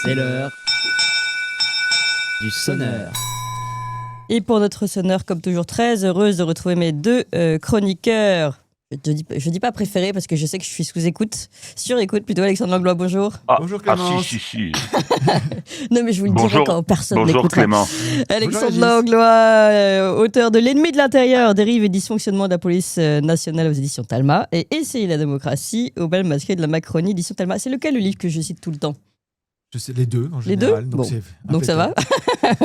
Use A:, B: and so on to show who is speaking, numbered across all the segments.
A: C'est l'heure du sonneur.
B: Et pour notre sonneur, comme toujours, très heureuse de retrouver mes deux chroniqueurs. Je dis pas préférés parce que je sais que je suis sous écoute. Sur écoute plutôt, Alexandre Langlois, bonjour.
C: Bonjour Clémence.
D: Si.
B: Non mais je vous le
D: Bonjour.
B: dirai quand personne
D: Bonjour
B: n'écoutera.
D: Clément.
B: Alexandre
C: Bonjour,
B: Langlois, auteur de L'ennemi de l'intérieur, dérive et dysfonctionnement de la police nationale aux éditions Talma et Essayer la démocratie au bal masqué de la Macronie éditions Talma. C'est lequel le livre que je cite tout le temps?
C: Je sais les deux en
B: Les
C: général.
B: deux. Donc ça va.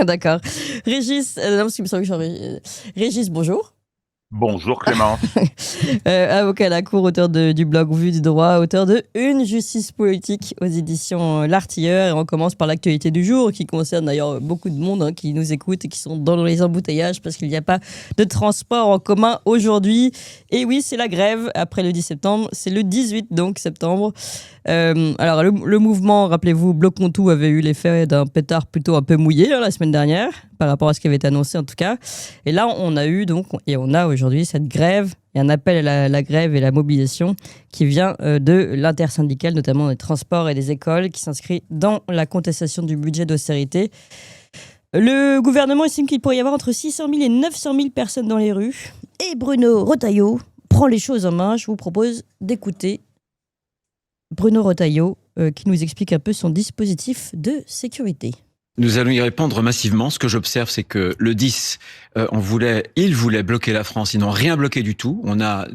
B: D'accord. Régis, non, parce qu'il me semble que je suis Régis, bonjour.
D: Bonjour Clément.
B: Avocat à la cour, auteur du blog Vue du droit, auteur de Une justice politique aux éditions L'Artilleur. Et on commence par l'actualité du jour qui concerne d'ailleurs beaucoup de monde qui nous écoute et qui sont dans les embouteillages parce qu'il n'y a pas de transport en commun aujourd'hui. Et oui, c'est la grève après le 10 septembre. C'est le 18 donc septembre. Alors le mouvement, rappelez-vous, Bloquons tout avait eu l'effet d'un pétard plutôt un peu mouillé la semaine dernière par rapport à ce qui avait été annoncé en tout cas. Et là, on a aujourd'hui cette grève et un appel à la grève et la mobilisation qui vient de l'intersyndicale, notamment des transports et des écoles, qui s'inscrit dans la contestation du budget d'austérité. Le gouvernement estime qu'il pourrait y avoir entre 600 000 et 900 000 personnes dans les rues. Et Bruno Retailleau prend les choses en main. Je vous propose d'écouter Bruno Retailleau qui nous explique un peu son dispositif de sécurité.
E: Nous allons y répondre massivement. Ce que j'observe, c'est que le 10, ils voulaient bloquer la France. Ils n'ont rien bloqué du tout. On a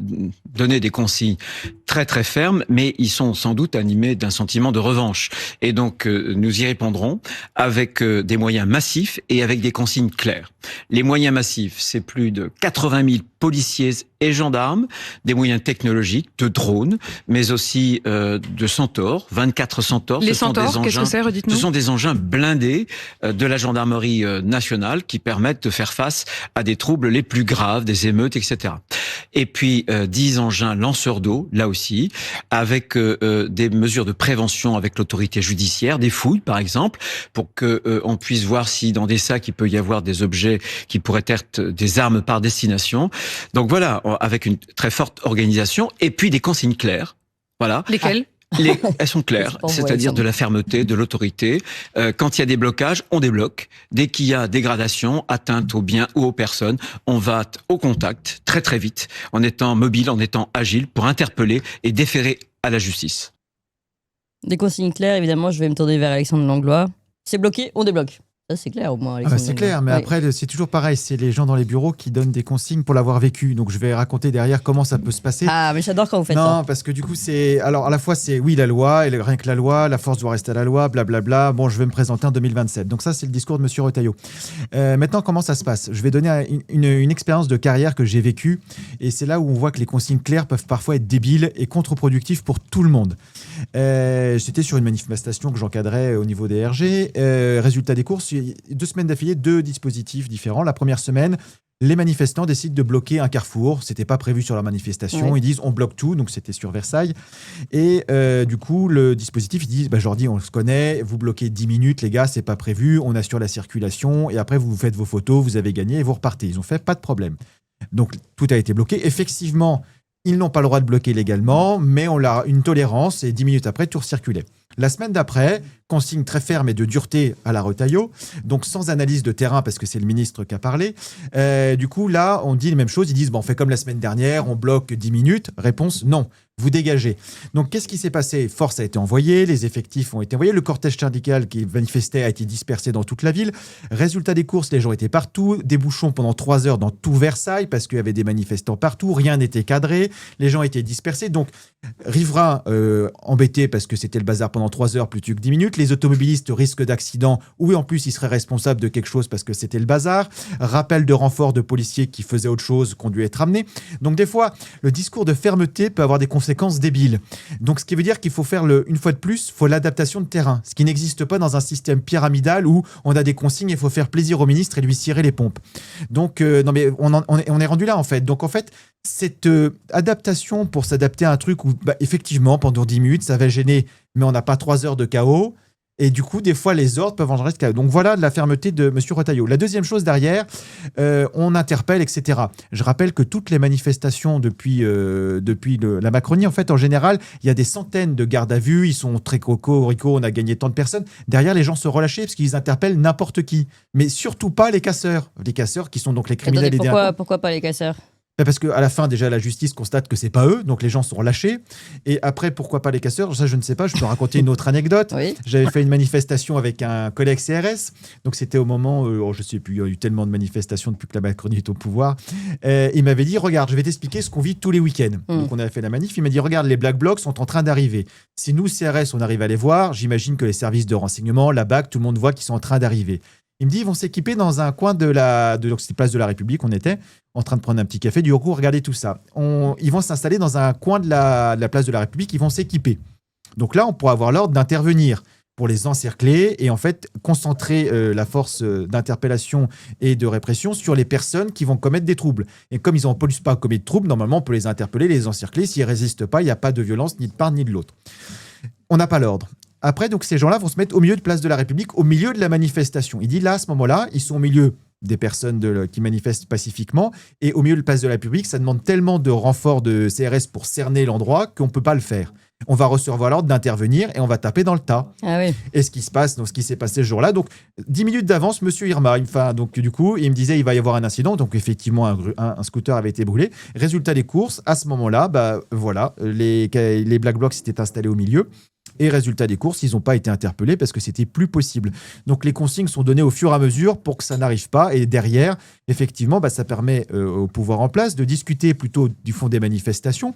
E: donné des consignes très très fermes, mais ils sont sans doute animés d'un sentiment de revanche. Et donc, nous y répondrons avec des moyens massifs et avec des consignes claires. Les moyens massifs, c'est plus de 80 000 policiers et gendarmes, des moyens technologiques, de drones, mais aussi de Centaures, 24 Centaures.
F: Les Centaures, qu'est-ce que c'est, redites-nous ?
E: Ce sont des engins blindés de la gendarmerie nationale qui permettent de faire face à des troubles les plus graves, des émeutes, etc. Et puis 10 engins lanceurs d'eau, là aussi, avec des mesures de prévention avec l'autorité judiciaire, des fouilles par exemple, pour que on puisse voir si dans des sacs il peut y avoir des objets qui pourraient être des armes par destination. Donc voilà, avec une très forte organisation et puis des consignes claires. Voilà.
F: Lesquelles ?
E: Elles sont claires, c'est-à-dire de la fermeté, de l'autorité. Quand il y a des blocages, on débloque. Dès qu'il y a dégradation, atteinte aux biens ou aux personnes, on va au contact très très vite, en étant mobile, en étant agile, pour interpeller et déférer à la justice.
B: Des consignes claires, évidemment, je vais me tourner vers Alexandre Langlois. C'est bloqué, on débloque. Ça, c'est clair au moins, Alexandre.
C: C'est clair, mais
B: oui.
C: après, c'est toujours pareil. C'est les gens dans les bureaux qui donnent des consignes pour l'avoir vécu. Donc, je vais raconter derrière comment ça peut se passer.
B: Ah, mais j'adore quand vous faites ça.
C: Non, parce que du coup, c'est... Alors, à la fois, c'est oui, la loi, et rien que la loi, la force doit rester à la loi, blablabla. Bon, je vais me présenter en 2027. Donc ça, c'est le discours de M. Retailleau. Maintenant, comment ça se passe ? Je vais donner une expérience de carrière que j'ai vécue. Et c'est là où on voit que les consignes claires peuvent parfois être débiles et contre-productives pour tout le monde. J'étais sur une manifestation que j'encadrais au niveau des RG. Résultat des courses, 2 semaines d'affilée, 2 dispositifs différents. La première semaine, les manifestants décident de bloquer un carrefour. C'était pas prévu sur la manifestation.
B: Ouais.
C: Ils disent on bloque tout, donc c'était sur Versailles. Et du coup, le dispositif, ils disent, je leur dis, on se connaît, vous bloquez 10 minutes, les gars, c'est pas prévu, on assure la circulation, et après vous faites vos photos, vous avez gagné et vous repartez. Ils ont fait pas de problème. Donc tout a été bloqué. Effectivement, ils n'ont pas le droit de bloquer légalement, mais on a une tolérance et 10 minutes après, tout recirculait. La semaine d'après, consigne très ferme et de dureté à la Retailleau, donc sans analyse de terrain parce que c'est le ministre qui a parlé. Du coup, là, on dit les mêmes choses. Ils disent, on fait comme la semaine dernière, on bloque 10 minutes. Réponse, non, vous dégagez. Donc, qu'est-ce qui s'est passé ? Force a été envoyée, les effectifs ont été envoyés, le cortège syndical qui manifestait a été dispersé dans toute la ville. Résultat des courses, les gens étaient partout, des bouchons pendant 3 heures dans tout Versailles parce qu'il y avait des manifestants partout, rien n'était cadré, les gens étaient dispersés. Donc, riverains embêtés parce que c'était le bazar pendant 3 heures plutôt que 10 minutes. Les automobilistes risquent d'accident ou en plus ils seraient responsables de quelque chose parce que c'était le bazar. Rappel de renforts de policiers qui faisaient autre chose qu'ont dû être amenés. Donc des fois, le discours de fermeté peut avoir des conséquences débiles. Donc ce qui veut dire qu'il faut faire, une fois de plus, il faut l'adaptation de terrain. Ce qui n'existe pas dans un système pyramidal où on a des consignes et il faut faire plaisir au ministre et lui cirer les pompes. Donc non mais on est rendu là en fait. Donc en fait, cette adaptation pour s'adapter à un truc où effectivement pendant 10 minutes ça va gêner, mais on n'a pas 3 heures de chaos. Et du coup, des fois, les ordres peuvent engendrer ce cas. Donc voilà la fermeté de M. Retailleau. La deuxième chose derrière, on interpelle, etc. Je rappelle que toutes les manifestations depuis la Macronie, en fait, en général, il y a des centaines de gardes à vue. Ils sont très cocorico, on a gagné tant de personnes. Derrière, les gens se relâchent parce qu'ils interpellent n'importe qui. Mais surtout pas les casseurs. Les casseurs qui sont donc les criminels
B: Attendez,
C: et délinquants.
B: pourquoi pas les casseurs?
C: Parce qu'à la fin, déjà, la justice constate que c'est pas eux, donc les gens sont relâchés. Et après, pourquoi pas les casseurs? Ça, je ne sais pas. Je peux raconter une autre anecdote.
B: Oui.
C: J'avais fait une manifestation avec un collègue CRS. Donc, c'était au moment, je sais plus, il y a eu tellement de manifestations depuis que la Macronie est au pouvoir. Il m'avait dit, regarde, je vais t'expliquer ce qu'on vit tous les week-ends. Donc, on avait fait la manif. Il m'a dit, regarde, les Black Blocs sont en train d'arriver. Si nous, CRS, on arrive à les voir, j'imagine que les services de renseignement, la BAC, tout le monde voit qu'ils sont en train d'arriver. Il me dit, ils vont s'équiper dans un coin donc c'était place de la République, on était en train de prendre un petit café. Du coup, regardez tout ça. Ils vont s'installer dans un coin de la place de la République, ils vont s'équiper. Donc là, on pourra avoir l'ordre d'intervenir pour les encercler et en fait concentrer la force d'interpellation et de répression sur les personnes qui vont commettre des troubles. Et comme ils n'ont pas commis de troubles, normalement, on peut les interpeller, les encercler. S'ils ne résistent pas, il n'y a pas de violence ni de part ni de l'autre. On n'a pas l'ordre. Après, donc, ces gens-là vont se mettre au milieu de place de la République, au milieu de la manifestation. Il dit là, à ce moment-là, ils sont au milieu des personnes qui manifestent pacifiquement. Et au milieu de place de la République, ça demande tellement de renforts de CRS pour cerner l'endroit qu'on ne peut pas le faire. On va recevoir l'ordre d'intervenir et on va taper dans le tas.
B: Ah oui.
C: Et ce qui se passe, donc ce qui s'est passé ce jour-là, donc 10 minutes d'avance, Monsieur Irma, donc du coup, il me disait il va y avoir un incident, donc effectivement un scooter avait été brûlé. Résultat des courses, à ce moment-là, voilà, les Black Blocs s'étaient installés au milieu. Et résultat des courses, ils n'ont pas été interpellés parce que c'était plus possible. Donc les consignes sont données au fur et à mesure pour que ça n'arrive pas. Et derrière, effectivement, ça permet au pouvoir en place de discuter plutôt du fond des manifestations,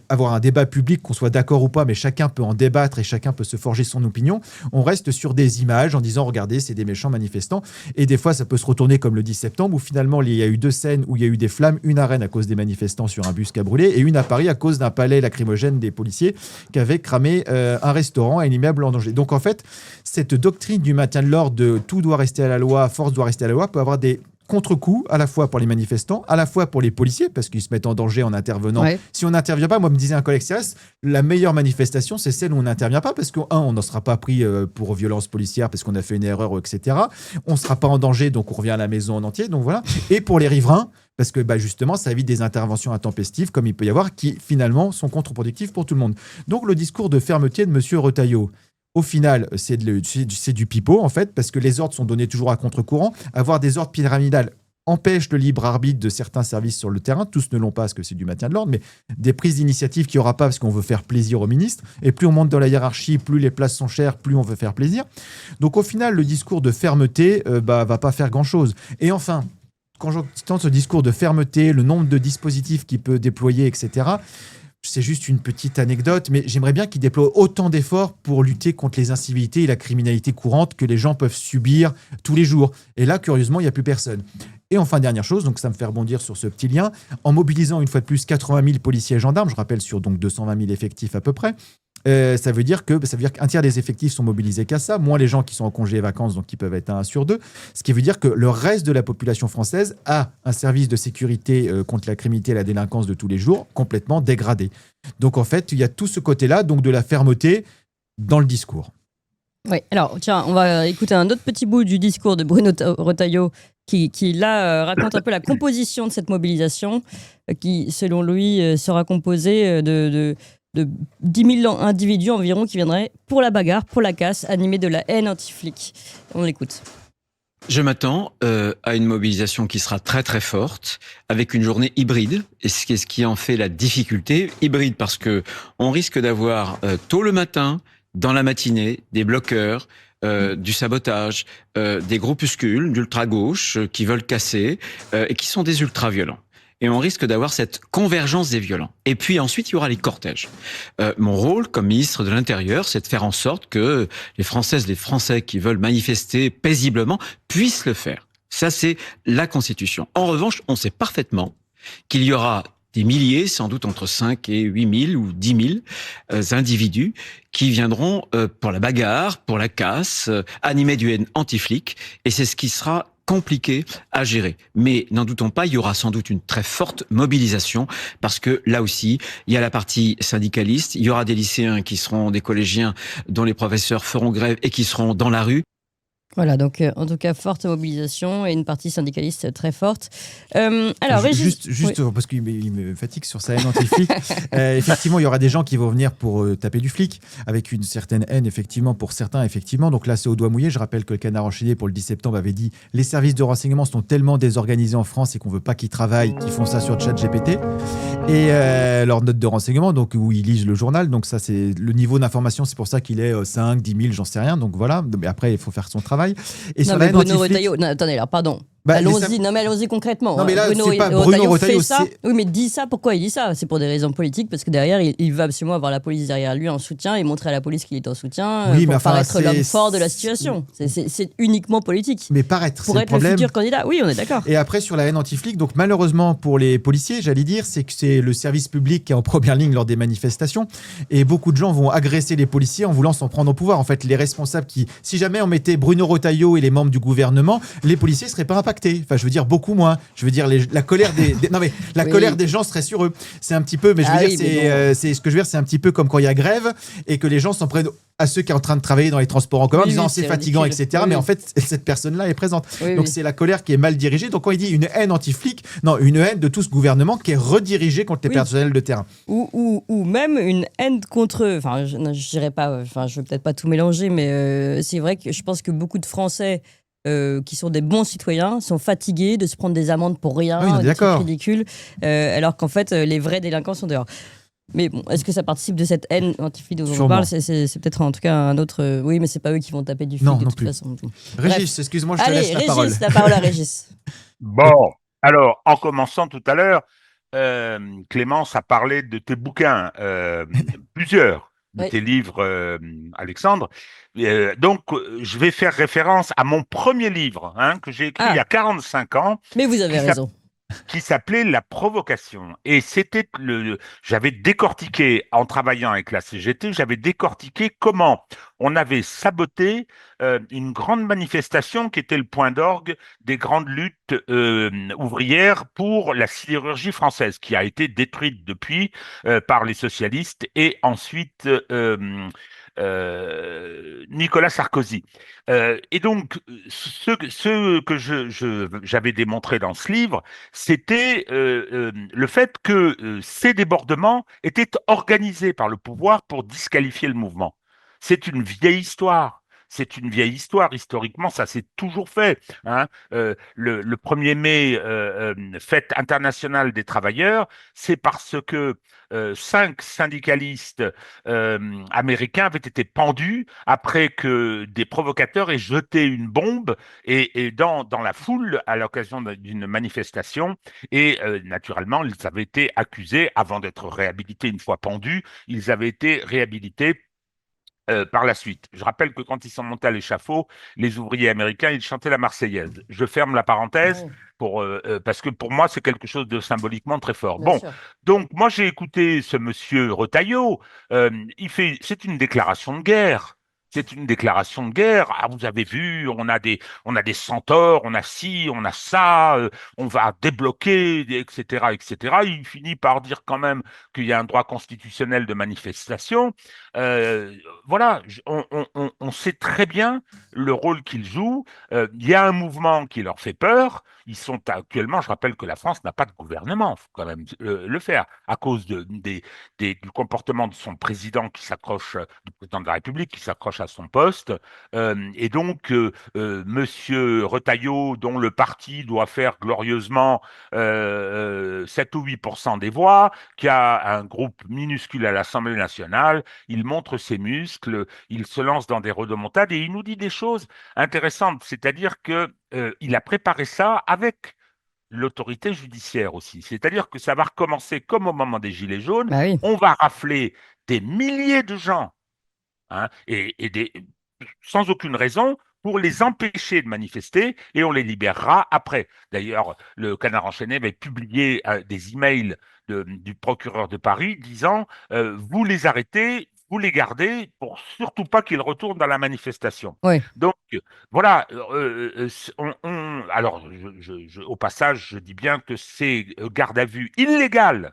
C: avoir un débat public, qu'on soit d'accord ou pas, mais chacun peut en débattre et chacun peut se forger son opinion. On reste sur des images en disant, regardez, c'est des méchants manifestants. Et des fois, ça peut se retourner comme le 10 septembre, où finalement, il y a eu 2 scènes où il y a eu des flammes, une à Rennes à cause des manifestants sur un bus qui a brûlé, et une à Paris à cause d'un palais lacrymogène des policiers qui avait cramé un restaurant et un immeuble en danger. Donc en fait, cette doctrine du maintien de l'ordre, de tout doit rester à la loi, force doit rester à la loi, peut avoir des contre-coups à la fois pour les manifestants, à la fois pour les policiers, parce qu'ils se mettent en danger en intervenant. Ouais. Si on n'intervient pas, moi me disait un collègue CRS, la meilleure manifestation, c'est celle où on n'intervient pas, parce on n'en sera pas pris pour violence policière, parce qu'on a fait une erreur, etc. On ne sera pas en danger, donc on revient à la maison en entier. Donc voilà. Et pour les riverains, parce que justement, ça évite des interventions intempestives, comme il peut y avoir, qui finalement sont contre-productives pour tout le monde. Donc le discours de fermeté de M. Retailleau, au final, c'est du pipeau, en fait, parce que les ordres sont donnés toujours à contre-courant. Avoir des ordres pyramidales empêche le libre arbitre de certains services sur le terrain. Tous ne l'ont pas parce que c'est du maintien de l'ordre, mais des prises d'initiative qu'il n'y aura pas parce qu'on veut faire plaisir au ministre. Et plus on monte dans la hiérarchie, plus les places sont chères, plus on veut faire plaisir. Donc au final, le discours de fermeté va pas faire grand-chose. Et enfin, quand j'entends ce discours de fermeté, le nombre de dispositifs qu'il peut déployer, etc., c'est juste une petite anecdote, mais j'aimerais bien qu'il déploie autant d'efforts pour lutter contre les incivilités et la criminalité courante que les gens peuvent subir tous les jours. Et là, curieusement, il n'y a plus personne. Et enfin, dernière chose, donc ça me fait rebondir sur ce petit lien, en mobilisant une fois de plus 80 000 policiers et gendarmes, je rappelle sur donc 220 000 effectifs à peu près, ça veut dire qu'un tiers des effectifs sont mobilisés qu'à ça, moins les gens qui sont en congé et vacances, donc qui peuvent être 1 sur 2, ce qui veut dire que le reste de la population française a un service de sécurité contre la criminalité et la délinquance de tous les jours complètement dégradé. Donc en fait, il y a tout ce côté-là, donc de la fermeté dans le discours.
B: Oui, alors tiens, on va écouter un autre petit bout du discours de Bruno Retailleau qui là raconte un peu la composition de cette mobilisation qui, selon lui, sera composée de 10 000 individus environ qui viendraient pour la bagarre, pour la casse, animés de la haine anti-flic. On l'écoute.
E: Je m'attends à une mobilisation qui sera très très forte, avec une journée hybride, et ce qui en fait la difficulté. Hybride parce que on risque d'avoir tôt le matin, dans la matinée, des bloqueurs, du sabotage, des groupuscules d'ultra-gauche qui veulent casser et qui sont des ultra-violents. Et on risque d'avoir cette convergence des violents. Et puis ensuite, il y aura les cortèges. Mon rôle comme ministre de l'Intérieur, c'est de faire en sorte que les Françaises, les Français qui veulent manifester paisiblement puissent le faire. Ça, c'est la Constitution. En revanche, on sait parfaitement qu'il y aura des milliers, sans doute entre 5 et 8 000 ou 10 000 individus qui viendront pour la bagarre, pour la casse, animés d'une haine anti-flic. Et c'est ce qui sera compliqué à gérer. Mais n'en doutons pas, il y aura sans doute une très forte mobilisation parce que là aussi, il y a la partie syndicaliste, il y aura des lycéens qui seront des collégiens dont les professeurs feront grève et qui seront dans la rue.
B: Voilà, donc en tout cas, forte mobilisation et une partie syndicaliste très forte. Alors, Régis...
C: Juste
B: Oui.
C: parce qu'il me fatigue sur sa haine anti-flic. Effectivement, il y aura des gens qui vont venir pour taper du flic, avec une certaine haine, effectivement, pour certains, effectivement. Donc là, c'est au doigt mouillé. Je rappelle que le Canard enchaîné, pour le 10 septembre, avait dit « Les services de renseignement sont tellement désorganisés en France et qu'on veut pas qu'ils travaillent, qu'ils font ça sur ChatGPT. » Et leur note de renseignement, donc où ils lisent le journal. Donc ça, c'est le niveau d'information. C'est pour ça qu'il est 5, 10 000, j'en sais rien. Donc voilà. Mais après, il faut faire son travail. Et
B: Non, mais Bruno Retailleau, attendez, alors pardon.
C: Bah,
B: allons-y concrètement.
C: Non, mais là,
B: Bruno
C: c'est pas Bruno Retailleau,
B: fait ça.
C: c'est-
B: Oui, mais dit ça, pourquoi il dit ça? C'est pour des raisons politiques, parce que derrière, il veut absolument avoir la police derrière lui en soutien et montrer à la police qu'il est en soutien
C: Oui, mais
B: pour
C: enfin,
B: paraître l'homme
C: c'est-
B: fort de la situation. C'est uniquement politique.
C: Mais paraître,
B: Pour
C: c'est le
B: être le
C: problème.
B: futur candidat, oui, on est d'accord.
C: Et après, sur la haine anti-flic, donc malheureusement pour les policiers, j'allais dire, c'est que c'est le service public qui est en première ligne lors des manifestations. Et beaucoup de gens vont agresser les policiers en voulant s'en prendre au pouvoir. En fait, les responsables qui, si jamais on mettait Bruno Retailleau et les membres du gouvernement, les policiers ne seraient pas impactés. Enfin, je veux dire, beaucoup moins. Je veux dire, la colère non, mais la
B: Oui.
C: colère des gens serait sur eux. C'est un petit peu, mais je veux
B: Ah
C: dire,
B: oui, mais
C: c'est ce que je veux dire, c'est un petit peu comme quand il y a grève et que les gens s'en prennent à ceux qui sont en train de travailler dans les transports en commun en
B: Oui,
C: disant
B: oui,
C: c'est
B: c'est
C: fatigant,
B: ridicule.
C: etc.
B: Oui,
C: Mais
B: oui.
C: en fait, cette personne-là est présente.
B: Oui,
C: Donc
B: oui.
C: c'est la colère qui est mal dirigée. Donc quand il dit une haine anti-flic, non, une haine de tout ce gouvernement qui est redirigée contre les
B: Oui.
C: personnels de terrain.
B: Ou même une haine contre eux. Enfin, je dirais pas, enfin, je veux peut-être pas tout mélanger, mais c'est vrai que je pense que beaucoup de Français qui sont des bons citoyens sont fatigués de se prendre des amendes pour rien,
C: Ah oui, on est
B: des trucs
C: d'accord.
B: ridicules, alors qu'en fait, les vrais délinquants sont dehors. Mais bon, est-ce que ça participe de cette haine anti-flic dont on
C: Sûrement.
B: parle? C'est peut-être en tout cas un autre. Oui, mais c'est pas eux qui vont taper du flic
C: Non,
B: de
C: non
B: toute
C: plus.
B: façon.
C: Régis, excuse-moi, je te
B: Allez,
C: laisse la
B: Régis,
C: parole.
B: la parole à Régis.
D: Bon, alors, en commençant tout à l'heure, Clémence a parlé de tes bouquins, plusieurs de
B: Oui.
D: tes livres, Alexandre. Donc, je vais faire référence à mon premier livre, hein, que j'ai écrit il y a 45 ans,
B: Mais vous avez
D: qui
B: raison.
D: qui s'appelait La Provocation. Et c'était j'avais décortiqué, en travaillant avec la CGT, j'avais décortiqué comment on avait saboté une grande manifestation qui était le point d'orgue des grandes luttes ouvrières pour la sidérurgie française, qui a été détruite depuis par les socialistes et ensuite Nicolas Sarkozy. Et donc, ce que j'avais démontré dans ce livre, c'était le fait que ces débordements étaient organisés par le pouvoir pour disqualifier le mouvement. C'est une vieille histoire. C'est une vieille histoire. Historiquement, ça s'est toujours fait. Hein. Le 1er mai, fête internationale des travailleurs, c'est parce que 5 syndicalistes américains avaient été pendus après que des provocateurs aient jeté une bombe et dans la foule à l'occasion d'une manifestation. Et naturellement, ils avaient été accusés, avant d'être réhabilités une fois pendus, ils avaient été réhabilités par la suite. Je rappelle que quand ils sont montés à l'échafaud, les ouvriers américains, ils chantaient la Marseillaise. Je ferme la parenthèse parce que pour moi, c'est quelque chose de symboliquement très fort.
B: Bien
D: Bon,
B: sûr.
D: donc moi, j'ai écouté ce monsieur Retailleau. C'est une déclaration de guerre. C'est une déclaration de guerre. Ah, vous avez vu, on a des centaures, on a ci, on a ça, on va débloquer, etc., etc. Il finit par dire quand même qu'il y a un droit constitutionnel de manifestation. Voilà, on sait très bien le rôle qu'ils jouent. Il y a un mouvement qui leur fait peur. Ils sont actuellement, je rappelle que la France n'a pas de gouvernement, il faut quand même le faire, à cause du comportement de son président qui s'accroche, du président de la République qui s'accroche à son poste. Et donc, Monsieur Retailleau, dont le parti doit faire glorieusement 7 ou 8% des voix, qui a un groupe minuscule à l'Assemblée nationale, il montre ses muscles, il se lance dans des rodomontades et il nous dit des choses intéressantes, c'est-à-dire que il a préparé ça avec l'autorité judiciaire aussi. C'est-à-dire que ça va recommencer comme au moment des Gilets jaunes.
B: Bah oui.
D: On va rafler des milliers de gens, hein, sans aucune raison, pour les empêcher de manifester et on les libérera après. D'ailleurs, le Canard enchaîné avait publié des emails du procureur de Paris disant vous les arrêtez, vous les gardez pour surtout pas qu'ils retournent dans la manifestation.
B: Ouais.
D: Donc voilà, alors, au passage, je dis bien que ces gardes à vue illégales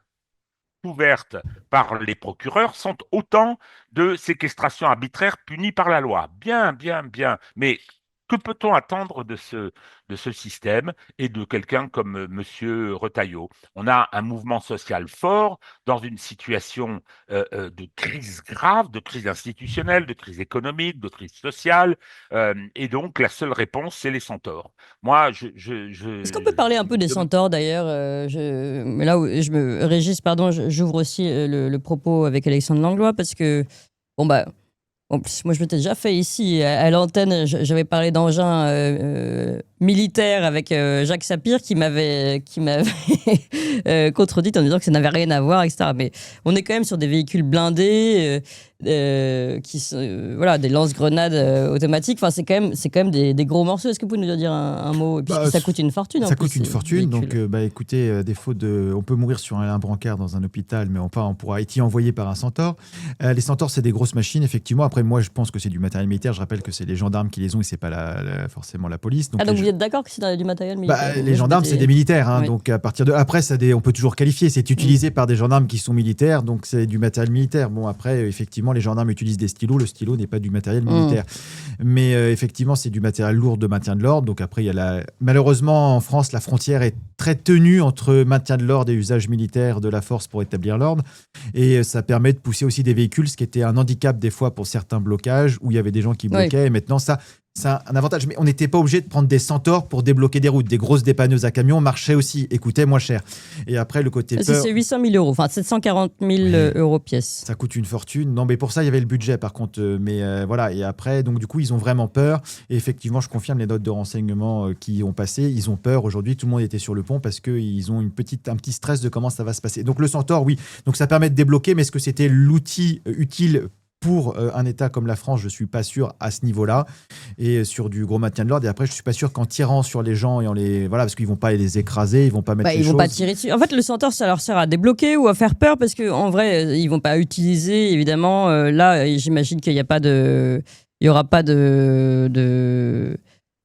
D: ouvertes par les procureurs sont autant de séquestrations arbitraires punies par la loi. Bien, bien, bien. Mais que peut-on attendre de ce système et de quelqu'un comme Monsieur Retailleau? On a un mouvement social fort dans une situation de crise grave, de crise institutionnelle, de crise économique, de crise sociale, et donc la seule réponse, c'est les centaures. Moi,
B: Est-ce qu'on peut parler un peu des centaures d'ailleurs mais là où Régis, pardon, j'ouvre aussi le propos avec Alexandre Langlois parce que, bon bah, en plus, moi je m'étais déjà fait ici à l'antenne, j'avais parlé d'engins militaires avec Jacques Sapir qui m'avait contredit en disant que ça n'avait rien à voir, etc. Mais on est quand même sur des véhicules blindés, qui sont, voilà, des lance-grenades automatiques. Enfin, c'est quand même des gros morceaux. Est-ce que vous pouvez nous dire un mot? Et puis, ça coûte une fortune.
C: Ça coûte une fortune. Donc, écoutez, défaut on peut mourir sur un brancard dans un hôpital, mais on pourra être envoyé par un centaure. Les centaures, c'est des grosses machines, effectivement. Après, moi, je pense que c'est du matériel militaire. Je rappelle que c'est les gendarmes qui les ont et c'est pas forcément la police. Donc,
B: donc vous êtes d'accord que c'est du matériel militaire?
C: Les gendarmes, c'est des militaires. Hein, oui. Donc, à partir de après, on peut toujours qualifier. C'est utilisé par des gendarmes qui sont militaires, donc c'est du matériel militaire. Bon, après, effectivement, les gendarmes utilisent des stylos. Le stylo n'est pas du matériel militaire. Mais effectivement, c'est du matériel lourd de maintien de l'ordre. Donc après, malheureusement, en France, la frontière est très tenue entre maintien de l'ordre et usage militaire de la force pour établir l'ordre. Et ça permet de pousser aussi des véhicules, ce qui était un handicap des fois pour certains blocages, où il y avait des gens qui bloquaient. Oui. Et maintenant, ça... C'est un avantage, mais on n'était pas obligé de prendre des centaures pour débloquer des routes. Des grosses dépanneuses à camions marchaient aussi et coûtaient moins cher. Et après, le côté peur...
B: C'est 800 000 euros, enfin 740 000 euros pièce.
C: Ça coûte une fortune. Non, mais pour ça, il y avait le budget, par contre. Mais voilà, et après, donc du coup, ils ont vraiment peur. Et effectivement, je confirme les notes de renseignement qui ont passé. Ils ont peur. Aujourd'hui, tout le monde était sur le pont parce qu'ils ont un petit stress de comment ça va se passer. Donc le centaure, oui. Donc ça permet de débloquer, mais est-ce que c'était l'outil utile pour un État comme la France? Je ne suis pas sûr à ce niveau-là. Et sur du gros maintien de l'ordre. Et après, je ne suis pas sûr qu'en tirant sur les gens, et voilà, parce qu'ils ne vont pas les écraser, ils ne vont pas mettre les choses.
B: Ils ne vont pas tirer dessus. En fait, le centaure, ça leur sert à débloquer ou à faire peur parce qu'en vrai, ils ne vont pas utiliser, évidemment. Là, j'imagine qu'il n'y a pas de... Il n'y aura pas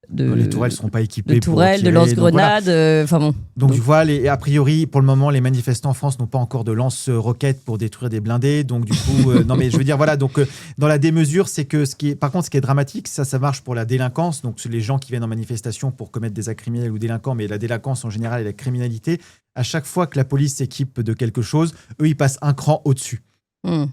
C: les tourelles ne seront pas équipées
B: de tourelles, de lance-grenades, enfin bon.
C: Donc tu vois, a priori, pour le moment, les manifestants en France n'ont pas encore de lance-roquettes pour détruire des blindés. Donc du coup, non mais je veux dire, voilà, donc dans la démesure, c'est que par contre, ce qui est dramatique, ça marche pour la délinquance. Donc les gens qui viennent en manifestation pour commettre des actes criminels ou délinquants, mais la délinquance en général et la criminalité, à chaque fois que la police s'équipe de quelque chose, eux, ils passent un cran au-dessus.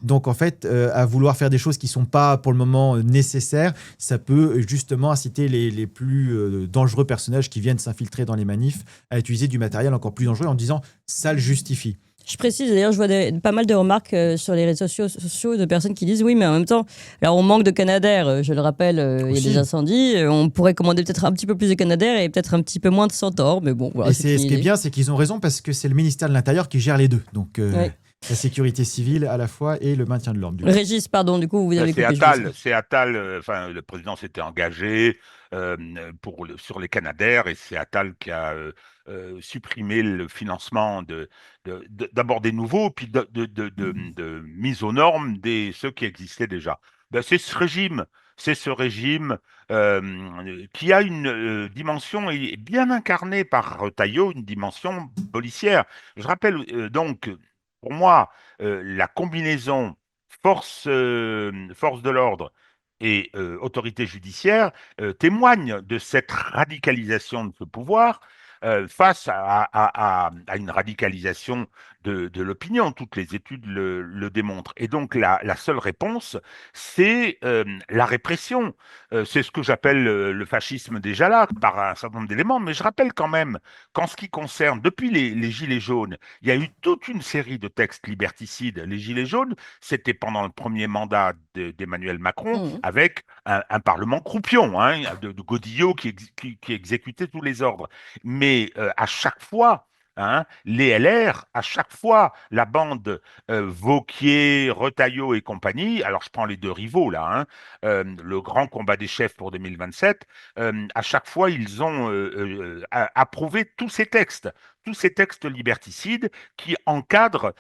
C: Donc en fait, à vouloir faire des choses qui ne sont pas pour le moment nécessaires, ça peut justement inciter les plus dangereux personnages qui viennent s'infiltrer dans les manifs à utiliser du matériel encore plus dangereux en disant « ça le justifie ».
B: Je précise, d'ailleurs, je vois pas mal de remarques sur les réseaux sociaux de personnes qui disent « oui, mais en même temps, alors on manque de Canadair, je le rappelle, il y a des incendies, on pourrait commander peut-être un petit peu plus de Canadair et peut-être un petit peu moins de centaures, mais bon, voilà. »
C: Et ce qui est bien, c'est qu'ils ont raison parce que c'est le ministère de l'Intérieur qui gère les deux. Donc... la sécurité civile à la fois et le maintien de l'ordre.
B: Régis, pardon, du coup, vous avez coupé.
D: C'est Attal, le président s'était engagé sur les Canadair et c'est Attal qui a supprimé le financement d'abord des nouveaux, puis de mise aux normes ceux qui existaient déjà. C'est ce régime qui a une dimension bien incarnée par Retailleau, une dimension policière. Je rappelle donc... Pour moi, la combinaison force de l'ordre et autorité judiciaire témoigne de cette radicalisation de ce pouvoir face à une radicalisation de l'opinion. Toutes les études le démontrent. Et donc, la seule réponse, c'est la répression. C'est ce que j'appelle le fascisme déjà là, par un certain nombre d'éléments. Mais je rappelle quand même qu'en ce qui concerne, depuis les Gilets jaunes, il y a eu toute une série de textes liberticides. Les Gilets jaunes, c'était pendant le premier mandat d'Emmanuel Macron, avec un Parlement croupion, hein, de Godillot qui exécutait tous les ordres. Mais à chaque fois, les LR, à chaque fois, la bande Wauquiez, Retailleau et compagnie, alors je prends les deux rivaux là, le grand combat des chefs pour 2027, à chaque fois, ils ont approuvé tous ces textes liberticides qui encadrent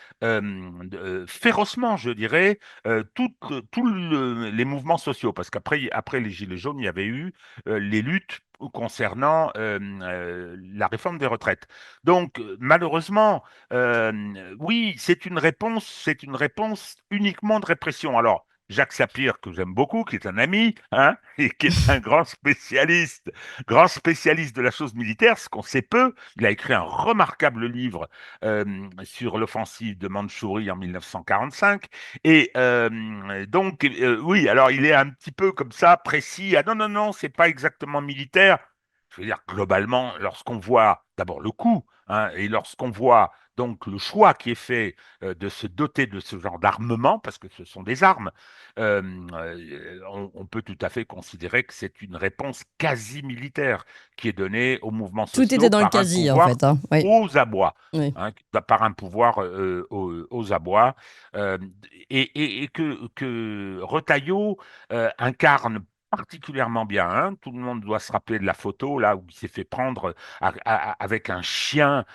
D: férocement, je dirais, tous les mouvements sociaux. Parce qu'après les Gilets jaunes, il y avait eu les luttes concernant la réforme des retraites. Donc, malheureusement, oui, c'est une réponse uniquement de répression. Alors, Jacques Sapir, que j'aime beaucoup, qui est un ami, hein, et qui est un grand spécialiste de la chose militaire, ce qu'on sait peu. Il a écrit un remarquable livre sur l'offensive de Mandchourie en 1945. Et donc, oui, alors il est un petit peu comme ça, précis. Ah non, non, non, c'est pas exactement militaire. Je veux dire, globalement, lorsqu'on voit d'abord le coût, hein, et lorsqu'on voit donc le choix qui est fait de se doter de ce genre d'armement, parce que ce sont des armes, on peut tout à fait considérer que c'est une réponse quasi militaire qui est donnée aux mouvements sociaux
B: Tout était dans le
D: par un
B: quasi, en
D: pouvoir
B: fait. Hein. Oui.
D: aux abois,
B: Oui.
D: hein, par un pouvoir aux abois, et que Retailleau incarne particulièrement bien. Hein. Tout le monde doit se rappeler de la photo là où il s'est fait prendre avec un chien